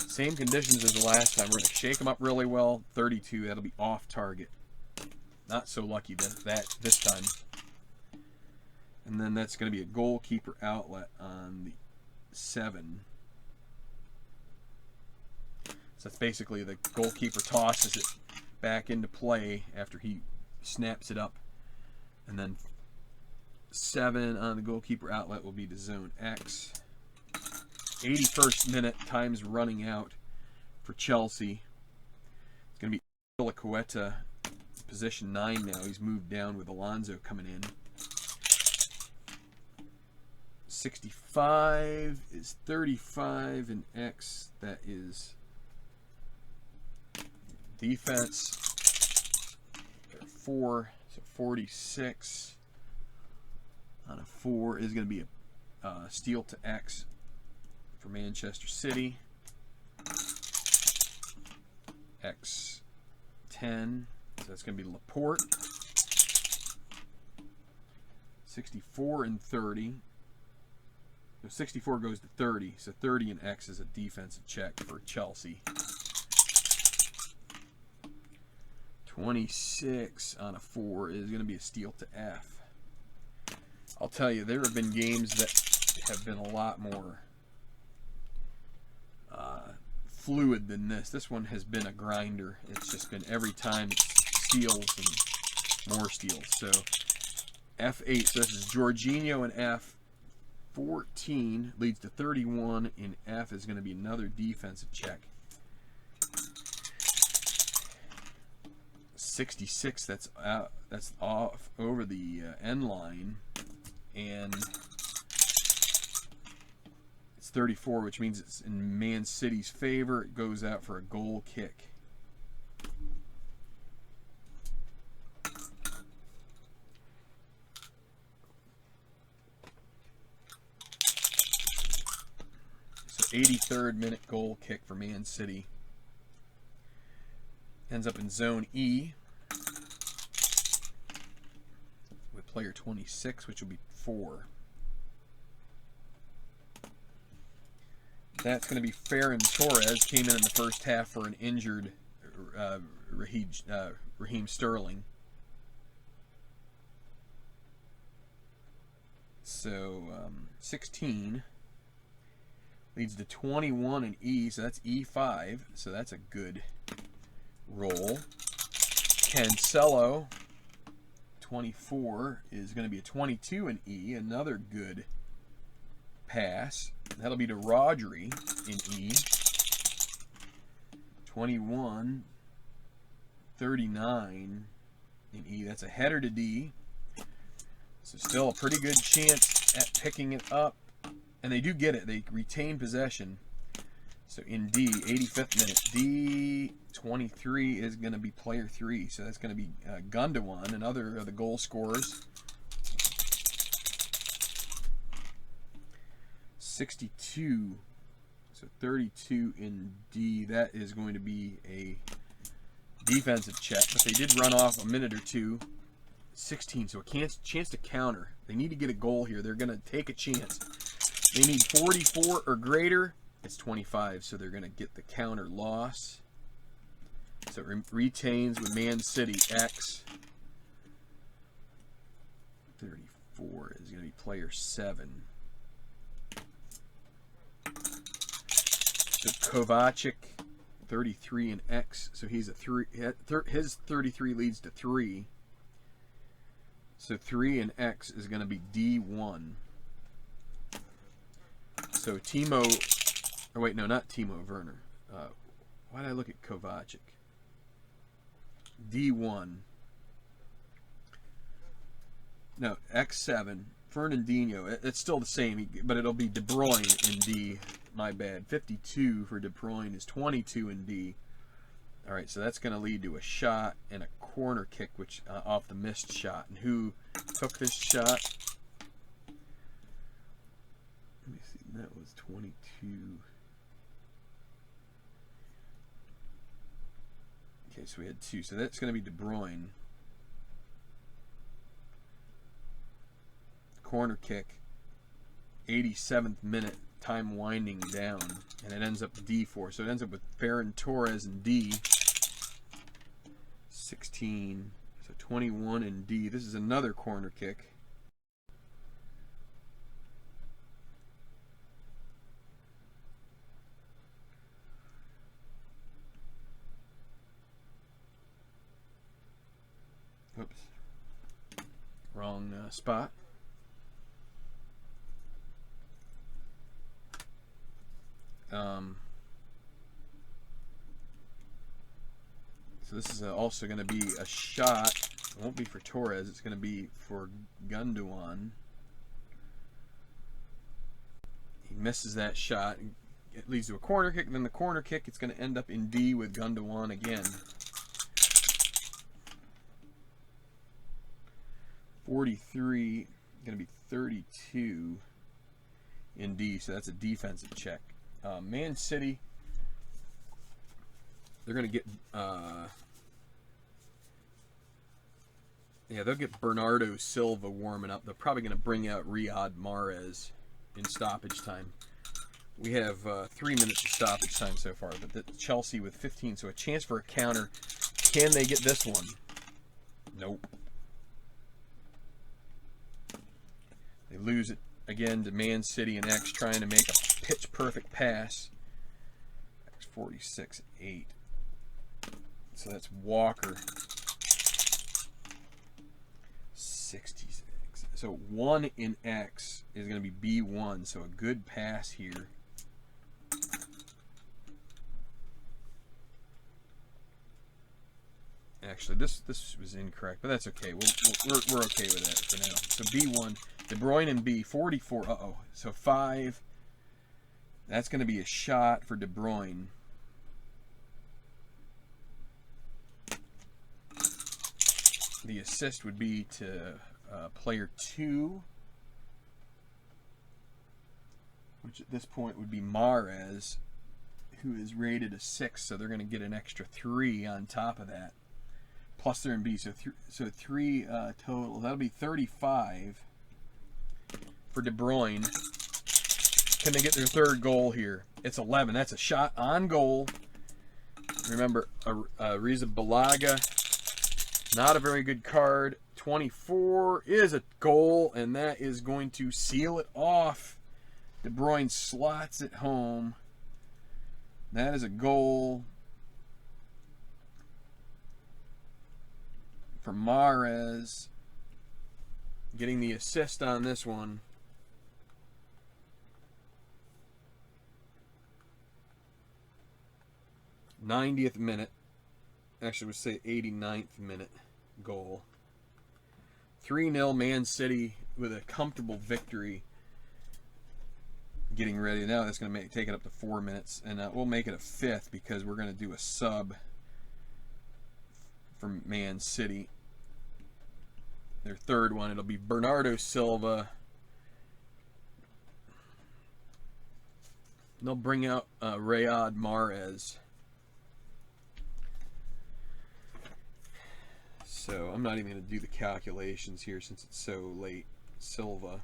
Same conditions as the last time. We're going to shake him up really well. 32, that'll be off target. Not so lucky that this time. And then that's going to be a goalkeeper outlet on the 7. So that's basically the goalkeeper tosses it back into play after he snaps it up, and then 7 on the goalkeeper outlet will be to zone X. 81st minute, time's running out for Chelsea. It's going to be Ilacueta, position 9 now. He's moved down with Alonso coming in. 65 is 35 in X. That is defense. 4, so 46 on a 4 is going to be a steal to X for Manchester City. X 10, so that's going to be Laporte. 64 and 30. So 64 goes to 30, so 30 and X is a defensive check for Chelsea. 26 on a 4 is going to be a steal to F. I'll tell you, there have been games that have been a lot more fluid than this. This one has been a grinder. It's just been every time it's steals and more steals. So F8, so this is Jorginho and F. 14 leads to 31 in F is going to be another defensive check. 66, that's off over the end line, and it's 34, which means it's in Man City's favor. It goes out for a goal kick. So 83rd minute goal kick for Man City. Ends up in zone E with player 26, which will be 4. That's going to be Ferran Torres. Came in the first half for an injured Raheem Sterling. So 16 leads to 21 in E, so that's E5. So that's a good roll. Cancelo, 24, is going to be a 22 in E. Another good pass. That'll be to Rodri in E. 21, 39 in E. That's a header to D. So still a pretty good chance at picking it up. And they do get it. They retain possession. So in D, 85th minute, D23 is going to be player 3. So that's going to be Gundogan, another of the goal scorers. 62, so 32 in D. That is going to be a defensive check, but they did run off a minute or two. 16, so a chance to counter. They need to get a goal here. They're going to take a chance. They need 44 or greater. It's 25, so they're going to get the counter loss. So it retains with Man City X. 34 is going to be player 7. So Kovacic, 33 in X. So he's a 3. His 33 leads to 3. So 3 in X is going to be D1. So Timo, or wait, no, not Timo Werner. Why did I look at Kovacic? D1. No, X7. Fernandinho. It's still the same, but it'll be De Bruyne in D. My bad. 52 for De Bruyne is 22 in D. All right, so that's going to lead to a shot and a corner kick, which off the missed shot. And who took this shot? Let me see. That was 22. Okay, so we had 2. So that's going to be De Bruyne. Corner kick, 87th minute, time winding down, and it ends up D4. So it ends up with Ferran Torres in D, 16, so 21 in D. This is another corner kick. Oops, wrong spot. So this is also going to be a shot. It won't be for Torres. It's going to be for Gundogan. He misses that shot. It leads to a corner kick. Then the corner kick, it's going to end up in D with Gundogan again. 43, going to be 32 in D. So that's a defensive check. Man City, they're going to get, they'll get Bernardo Silva warming up. They're probably going to bring out Riyad Mahrez in stoppage time. We have 3 minutes of stoppage time so far, but Chelsea with 15, so a chance for a counter. Can they get this one? Nope. They lose it again to Man City, and X trying to make a pitch perfect pass. X 46-8. So that's Walker. 66. So 1 in X is going to be B1. So a good pass here. Actually, this was incorrect, but that's okay. We're okay with that for now. So B1, De Bruyne and B, 44. Uh-oh. So 5. That's going to be a shot for De Bruyne. The assist would be to player 2, which at this point would be Mahrez, who is rated a 6, so they're going to get an extra 3 on top of that. Plus they're in B, so 3 total. That'll be 35 for De Bruyne. Can they get their third goal here? It's 11. That's a shot on goal. Remember, Riza Balaga, not a very good card. 24 is a goal, and that is going to seal it off. De Bruyne slots it home. That is a goal for Mahrez, getting the assist on this one. '90th minute. Actually, we'll say 89th minute goal. 3-0 Man City with a comfortable victory. Getting ready now. That's going to take it up to 4 minutes, and we'll make it a 5th because we're going to do a sub from Man City. Their third one, it'll be Bernardo Silva. They'll bring out Riyad Mahrez. So I'm not even going to do the calculations here since it's so late. Silva,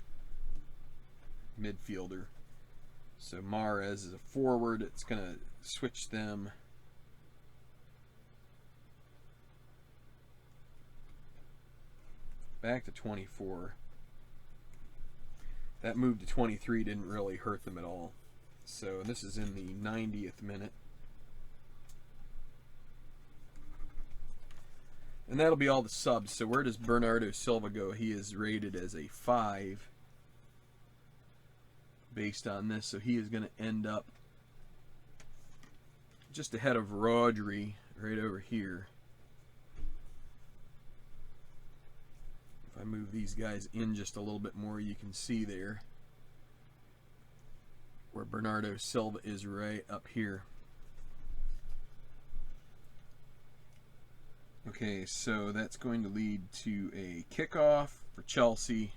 midfielder. So Mahrez is a forward. It's going to switch them. Back to 24. That move to 23 didn't really hurt them at all. So this is in the 90th minute. And that'll be all the subs. So where does Bernardo Silva go? He is rated as a 5 based on this. So he is going to end up just ahead of Rodri right over here. If I move these guys in just a little bit more, you can see there where Bernardo Silva is right up here. Okay, so that's going to lead to a kickoff for Chelsea.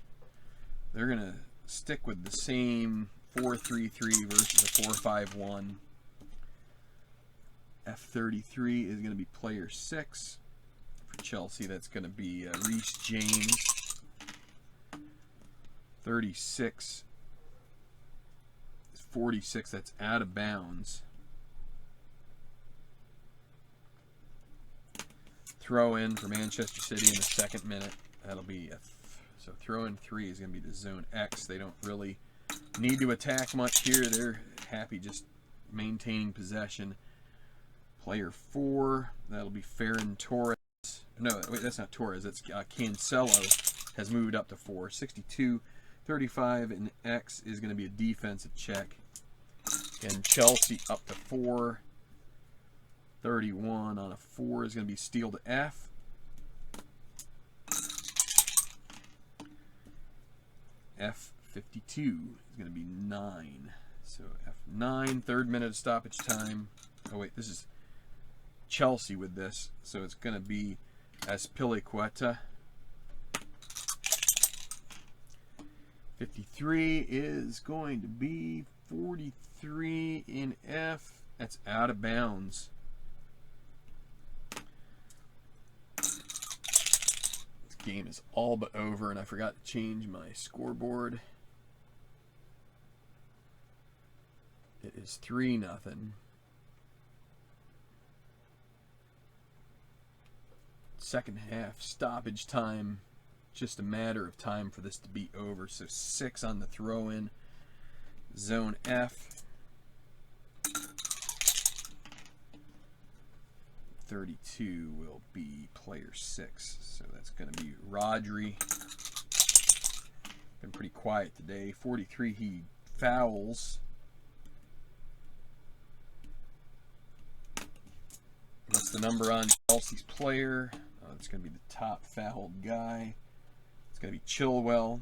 They're going to stick with the same 4-3-3 versus a 4-5-1. F33 is going to be player 6. For Chelsea, that's going to be Reece James. 36 is 46. That's out of bounds. Throw in for Manchester City in the 2nd minute. That'll be so throw in 3 is going to be the zone X. They don't really need to attack much here. They're happy just maintaining possession. Player 4, that'll be Ferran Torres. No, wait, that's not Torres. That's Cancelo has moved up to 4. 62, 35, and X is going to be a defensive check. And Chelsea up to 4. 31 on a 4 is going to be steal to F. F52 is going to be 9. So F9, 3rd minute of stoppage time. Oh wait, this is Chelsea with this. So it's going to be Azpilicueta. 53 is going to be 43 in F. That's out of bounds. Game is all but over, and I forgot to change my scoreboard. It is 3-0. Second half stoppage time, just a matter of time for this to be over. So 6 on the throw-in. Zone F. 32 will be player 6, so that's going to be Rodri. Been pretty quiet today. 43, he fouls. What's the number on Chelsea's player? It's going to be the top fouled guy. It's going to be Chilwell.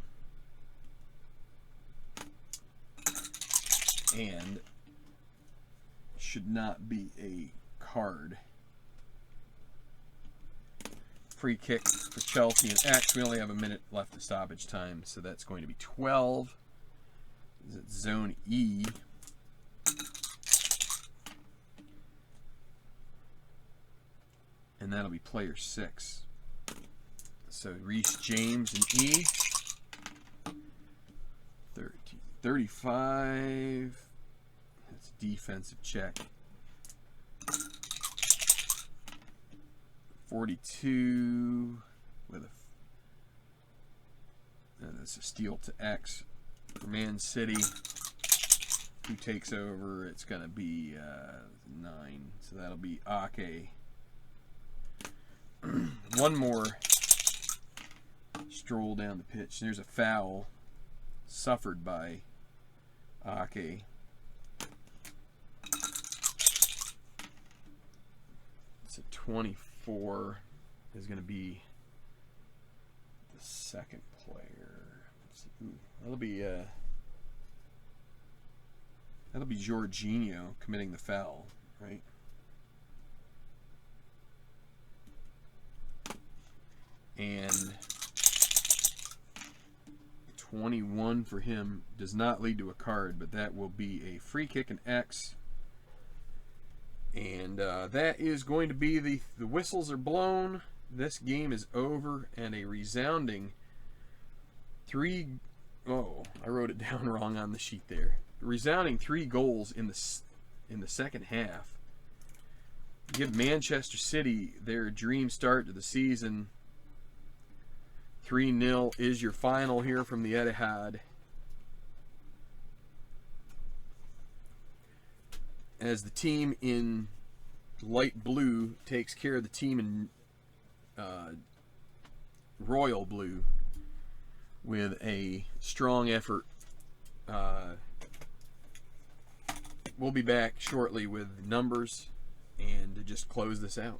And should not be a card. Free kick for Chelsea and X. We only have a minute left of stoppage time, so that's going to be 12. Is it zone E? And that'll be player 6. So Reece James and E. 30, 35. That's a defensive check. 42 with that's a steal to X for Man City. Who takes over? It's going to be 9. So that'll be Ake. One more stroll down the pitch. There's a foul suffered by Ake. It's a 24 is going to be the second player. Ooh, that'll be Jorginho committing the foul, right? And 21 for him does not lead to a card, but that will be a free kick and X. And that is going to be the whistles are blown. This game is over, and a resounding 3. Oh, I wrote it down wrong on the sheet there. A resounding 3 goals in the second half. Give Manchester City their dream start to the season. 3-0 is your final here from the Etihad. As the team in light blue takes care of the team in royal blue with a strong effort. We'll be back shortly with numbers and to just close this out.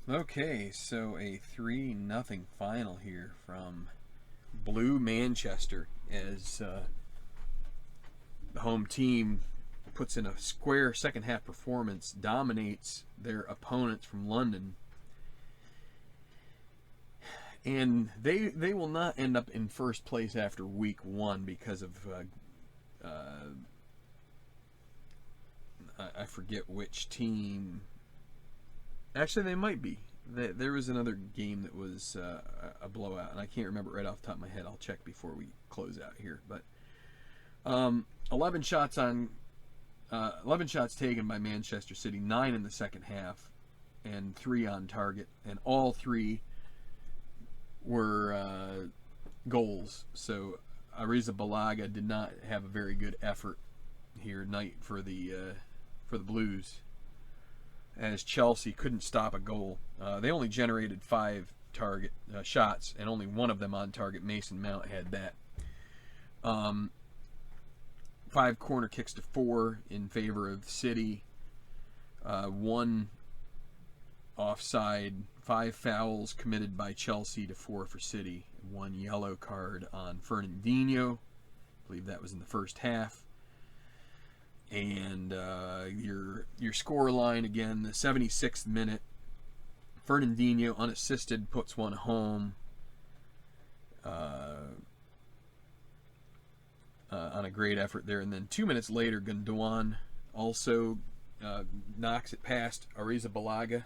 Okay, so a 3-0 final here from Blue Manchester as the home team puts in a square second half performance, dominates their opponents from London, and they will not end up in first place after week one because of I forget which team. Actually, they might be. There was another game that was a blowout, and I can't remember right off the top of my head. I'll check before we close out here. But 11 shots taken by Manchester City, 9 in the second half, and 3 on target, and all 3 were goals. So Arrizabalaga did not have a very good effort here tonight for the Blues, as Chelsea couldn't stop a goal. They only generated 5 target shots, and only one of them on target. Mason Mount had that. 5 corner kicks to 4 in favor of City. 1 offside. 5 fouls committed by Chelsea to 4 for City. 1 yellow card on Fernandinho. I believe that was in the first half. And your score line again, the 76th minute. Fernandinho, unassisted, puts one home on a great effort there. And then 2 minutes later, Gundogan also knocks it past Arrizabalaga.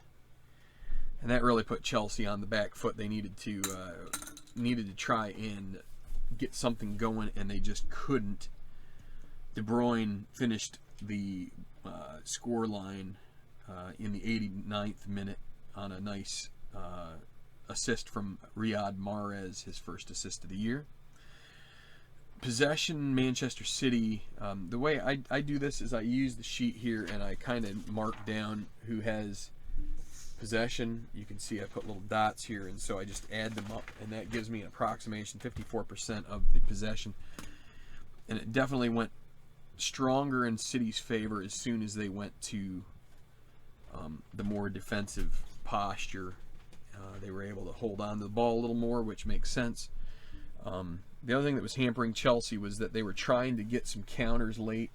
And that really put Chelsea on the back foot. They needed to try and get something going, and they just couldn't. De Bruyne finished the score line in the 89th minute on a nice assist from Riyad Mahrez, his first assist of the year. Possession, Manchester City. The way I do this is I use the sheet here and I kind of mark down who has possession. You can see I put little dots here, and so I just add them up, and that gives me an approximation, 54% of the possession. And it definitely went stronger in City's favor as soon as they went to the more defensive posture. They were able to hold on to the ball a little more, which makes sense. The other thing that was hampering Chelsea was that they were trying to get some counters late.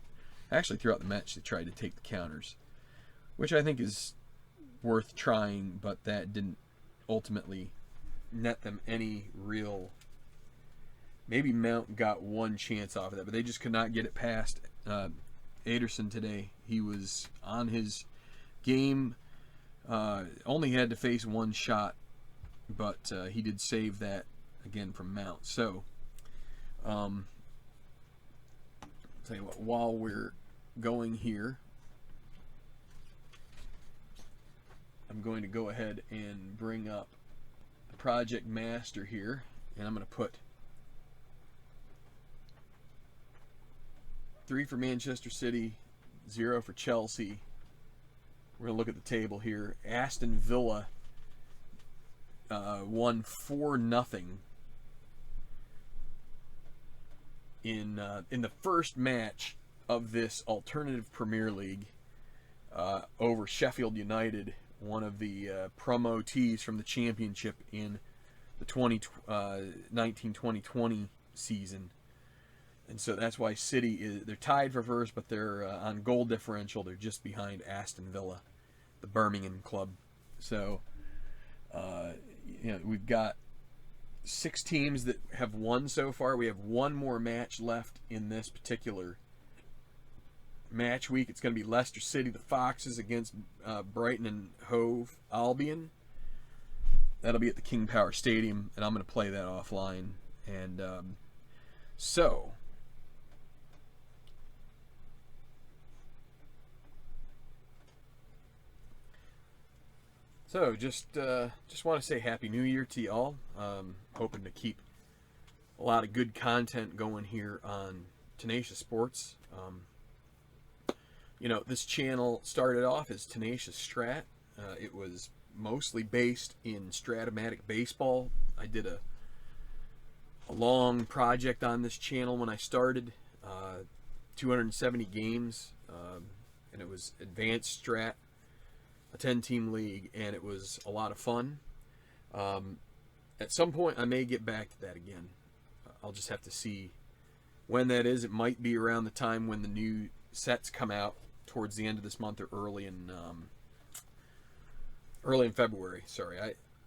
Actually, throughout the match, they tried to take the counters, which I think is worth trying, but that didn't ultimately net them any real. Maybe Mount got one chance off of that, but they just could not get it past Ederson today. He was on his game, only had to face one shot, but he did save that again from Mount. So, tell you what, while we're going here, I'm going to go ahead and bring up the Project Master here, and I'm going to put 3 for Manchester City, 0 for Chelsea. We're going to look at the table here. Aston Villa won 4-0 in the first match of this alternative Premier League over Sheffield United, one of the promotees from the Championship in the 2019-2020 season. And so that's why City they're tied for first, but they're on goal differential. They're just behind Aston Villa, the Birmingham club. So we've got 6 teams that have won so far. We have one more match left in this particular match week. It's going to be Leicester City, the Foxes, against Brighton and Hove Albion. That'll be at the King Power Stadium, and I'm going to play that offline. And so just want to say Happy New Year to y'all. Hoping to keep a lot of good content going here on Tenacious Sports. This channel started off as Tenacious Strat. It was mostly based in Stratomatic baseball. I did a long project on this channel when I started, 270 games, and it was advanced strat. a 10-team league, and it was a lot of fun. At some point, I may get back to that again. I'll just have to see when that is. It might be around the time when the new sets come out towards the end of this month or early in February. Sorry,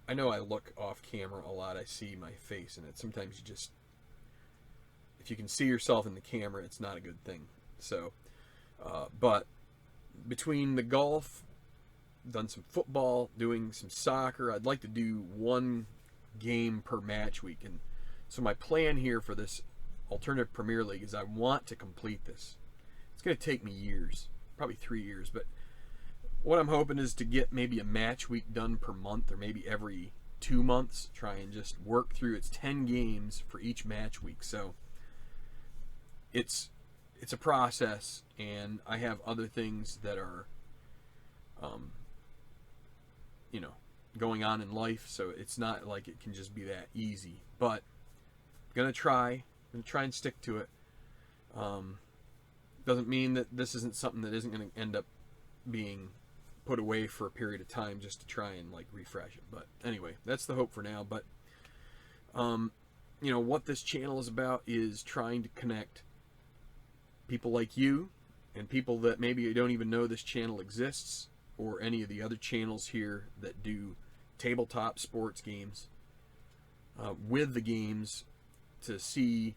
I know I look off camera a lot. I see my face in it. Sometimes you just, if you can see yourself in the camera, it's not a good thing. So, but between the golf, done some football, doing some soccer, I'd like to do one game per match week. And so my plan here for this Alternative Premier League is I want to complete this. It's going to take me years, probably 3 years, but what I'm hoping is to get maybe a match week done per month, or maybe every 2 months. Try and just work through. It's 10 games for each match week, so it's a process, and I have other things that are, going on in life, so it's not like it can just be that easy. But I'm gonna try and stick to it. Doesn't mean that this isn't something that isn't going to end up being put away for a period of time just to try and refresh it. But anyway, that's the hope for now. But what this channel is about is trying to connect people like you and people that maybe don't even know this channel exists, or any of the other channels here that do tabletop sports games, with the games, to see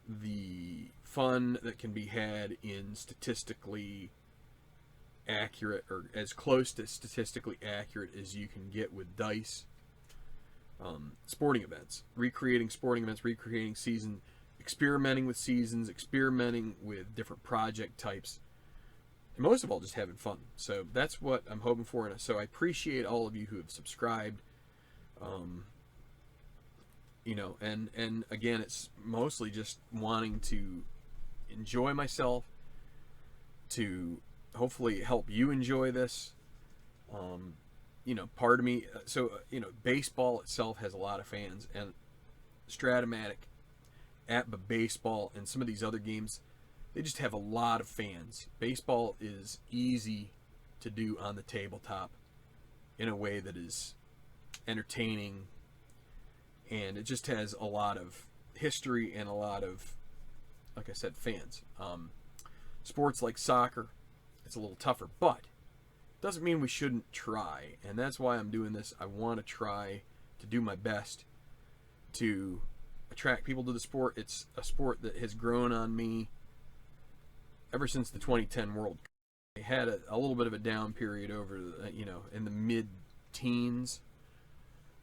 the fun that can be had in statistically accurate, or as close to statistically accurate as you can get with dice, sporting events, recreating seasons, experimenting with seasons, experimenting with different project types, and most of all, just having fun. So that's what I'm hoping for. And so I appreciate all of you who have subscribed. And again, it's mostly just wanting to enjoy myself, to hopefully help you enjoy this. Part of me, baseball itself has a lot of fans, and Stratomatic, APBA baseball, and some of these other games, they just have a lot of fans. Baseball is easy to do on the tabletop in a way that is entertaining, and it just has a lot of history and a lot of, like I said, fans. Sports like soccer, it's a little tougher, but doesn't mean we shouldn't try, and that's why I'm doing this. I want to try to do my best to attract people to the sport. It's a sport that has grown on me ever since the 2010 World Cup. I had a little bit of a down period over, in the mid-teens,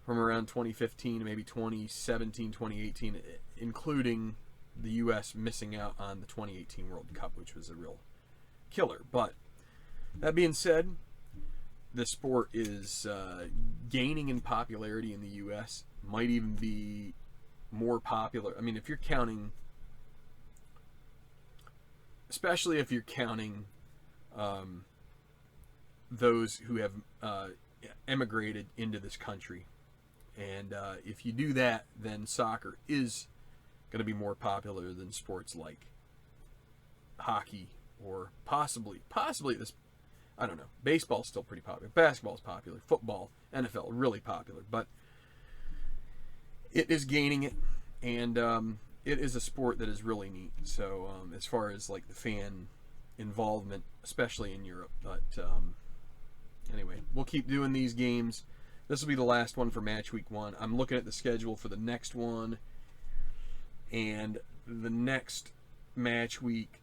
from around 2015 to maybe 2017, 2018, including the U.S. missing out on the 2018 World Cup, which was a real killer. But that being said, the sport is gaining in popularity in the U.S., might even be more popular. I mean, if you're counting, especially if you're counting those who have emigrated into this country, and if you do that, then soccer is going to be more popular than sports like hockey, or possibly this, I don't know. Baseball's still pretty popular. Basketball's popular. Football, NFL, really popular. But it is gaining it, and it is a sport that is really neat. So as far as the fan involvement, especially in Europe. But anyway, we'll keep doing these games. This will be the last one for match week 1. I'm looking at the schedule for the next one, and the next match week,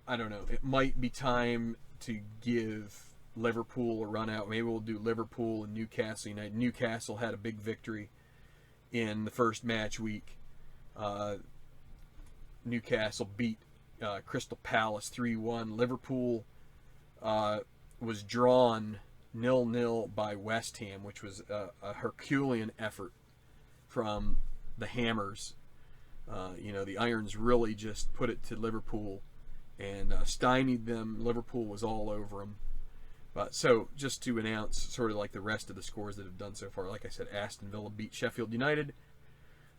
I don't know, it might be time to give Liverpool a run out. Maybe we'll do Liverpool and Newcastle United. Newcastle had a big victory in the first match week. Newcastle beat Crystal Palace 3-1. Liverpool was drawn 0-0 by West Ham, which was a Herculean effort from the Hammers. The Irons really just put it to Liverpool and stymied them. Liverpool was all over them. But so just to announce sort of the rest of the scores that have done so far, like I said, Aston Villa beat Sheffield United.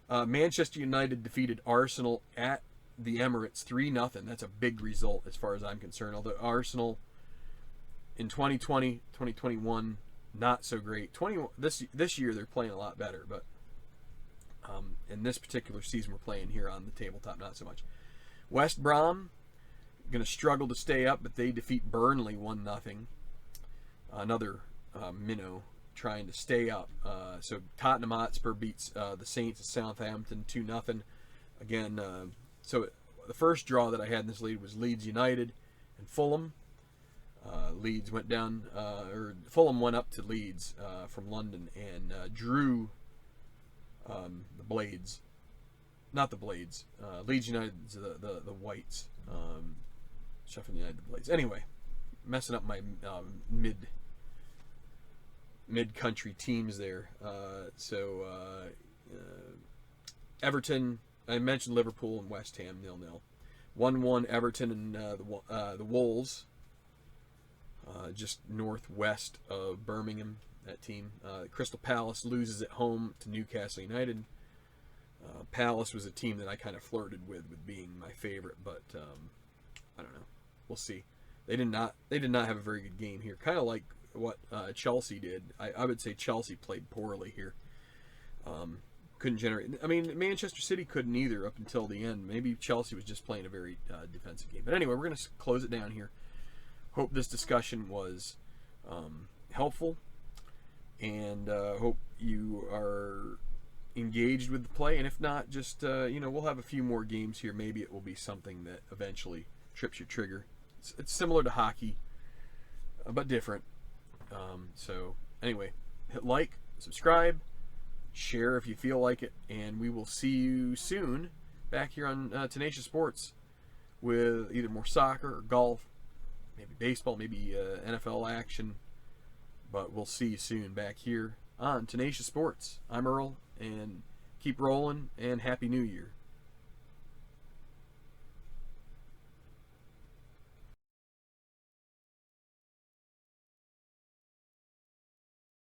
Manchester United defeated Arsenal at the Emirates 3-0. That's a big result as far as I'm concerned. Although Arsenal in 2020, 2021, not so great. This year they're playing a lot better, but in this particular season we're playing here on the tabletop, not so much. West Brom going to struggle to stay up, but they defeat Burnley 1-0. Another minnow trying to stay up. So Tottenham Hotspur beats the Saints at Southampton 2-0. Again, so the first draw that I had in this league was Leeds United and Fulham. Leeds went down, or Fulham went up to Leeds from London and drew the Blades. Not the Blades. Leeds United, the Whites. Sheffield United, the Blades. Anyway, messing up my mid-country teams there. Everton, I mentioned Liverpool and West Ham 0-0. 1-1 Everton and the Wolves, just northwest of Birmingham. That team. Crystal Palace loses at home to Newcastle United. Palace was a team that I kind of flirted with being my favorite, but I don't know. We'll see. They did not have a very good game here. Kind of like what Chelsea did. I would say Chelsea played poorly here. Couldn't generate. I mean, Manchester City couldn't either up until the end. Maybe Chelsea was just playing a very defensive game. But anyway, we're going to close it down here. Hope this discussion was helpful, and hope you are engaged with the play. And if not, just we'll have a few more games here. Maybe it will be something that eventually trips your trigger. It's similar to hockey, but different. So anyway, hit like, subscribe, share if you feel like it, and we will see you soon back here on Tenacious Sports with either more soccer or golf, maybe baseball, maybe NFL action. But we'll see you soon back here on Tenacious Sports. I'm Earl, and keep rolling, and Happy New Year.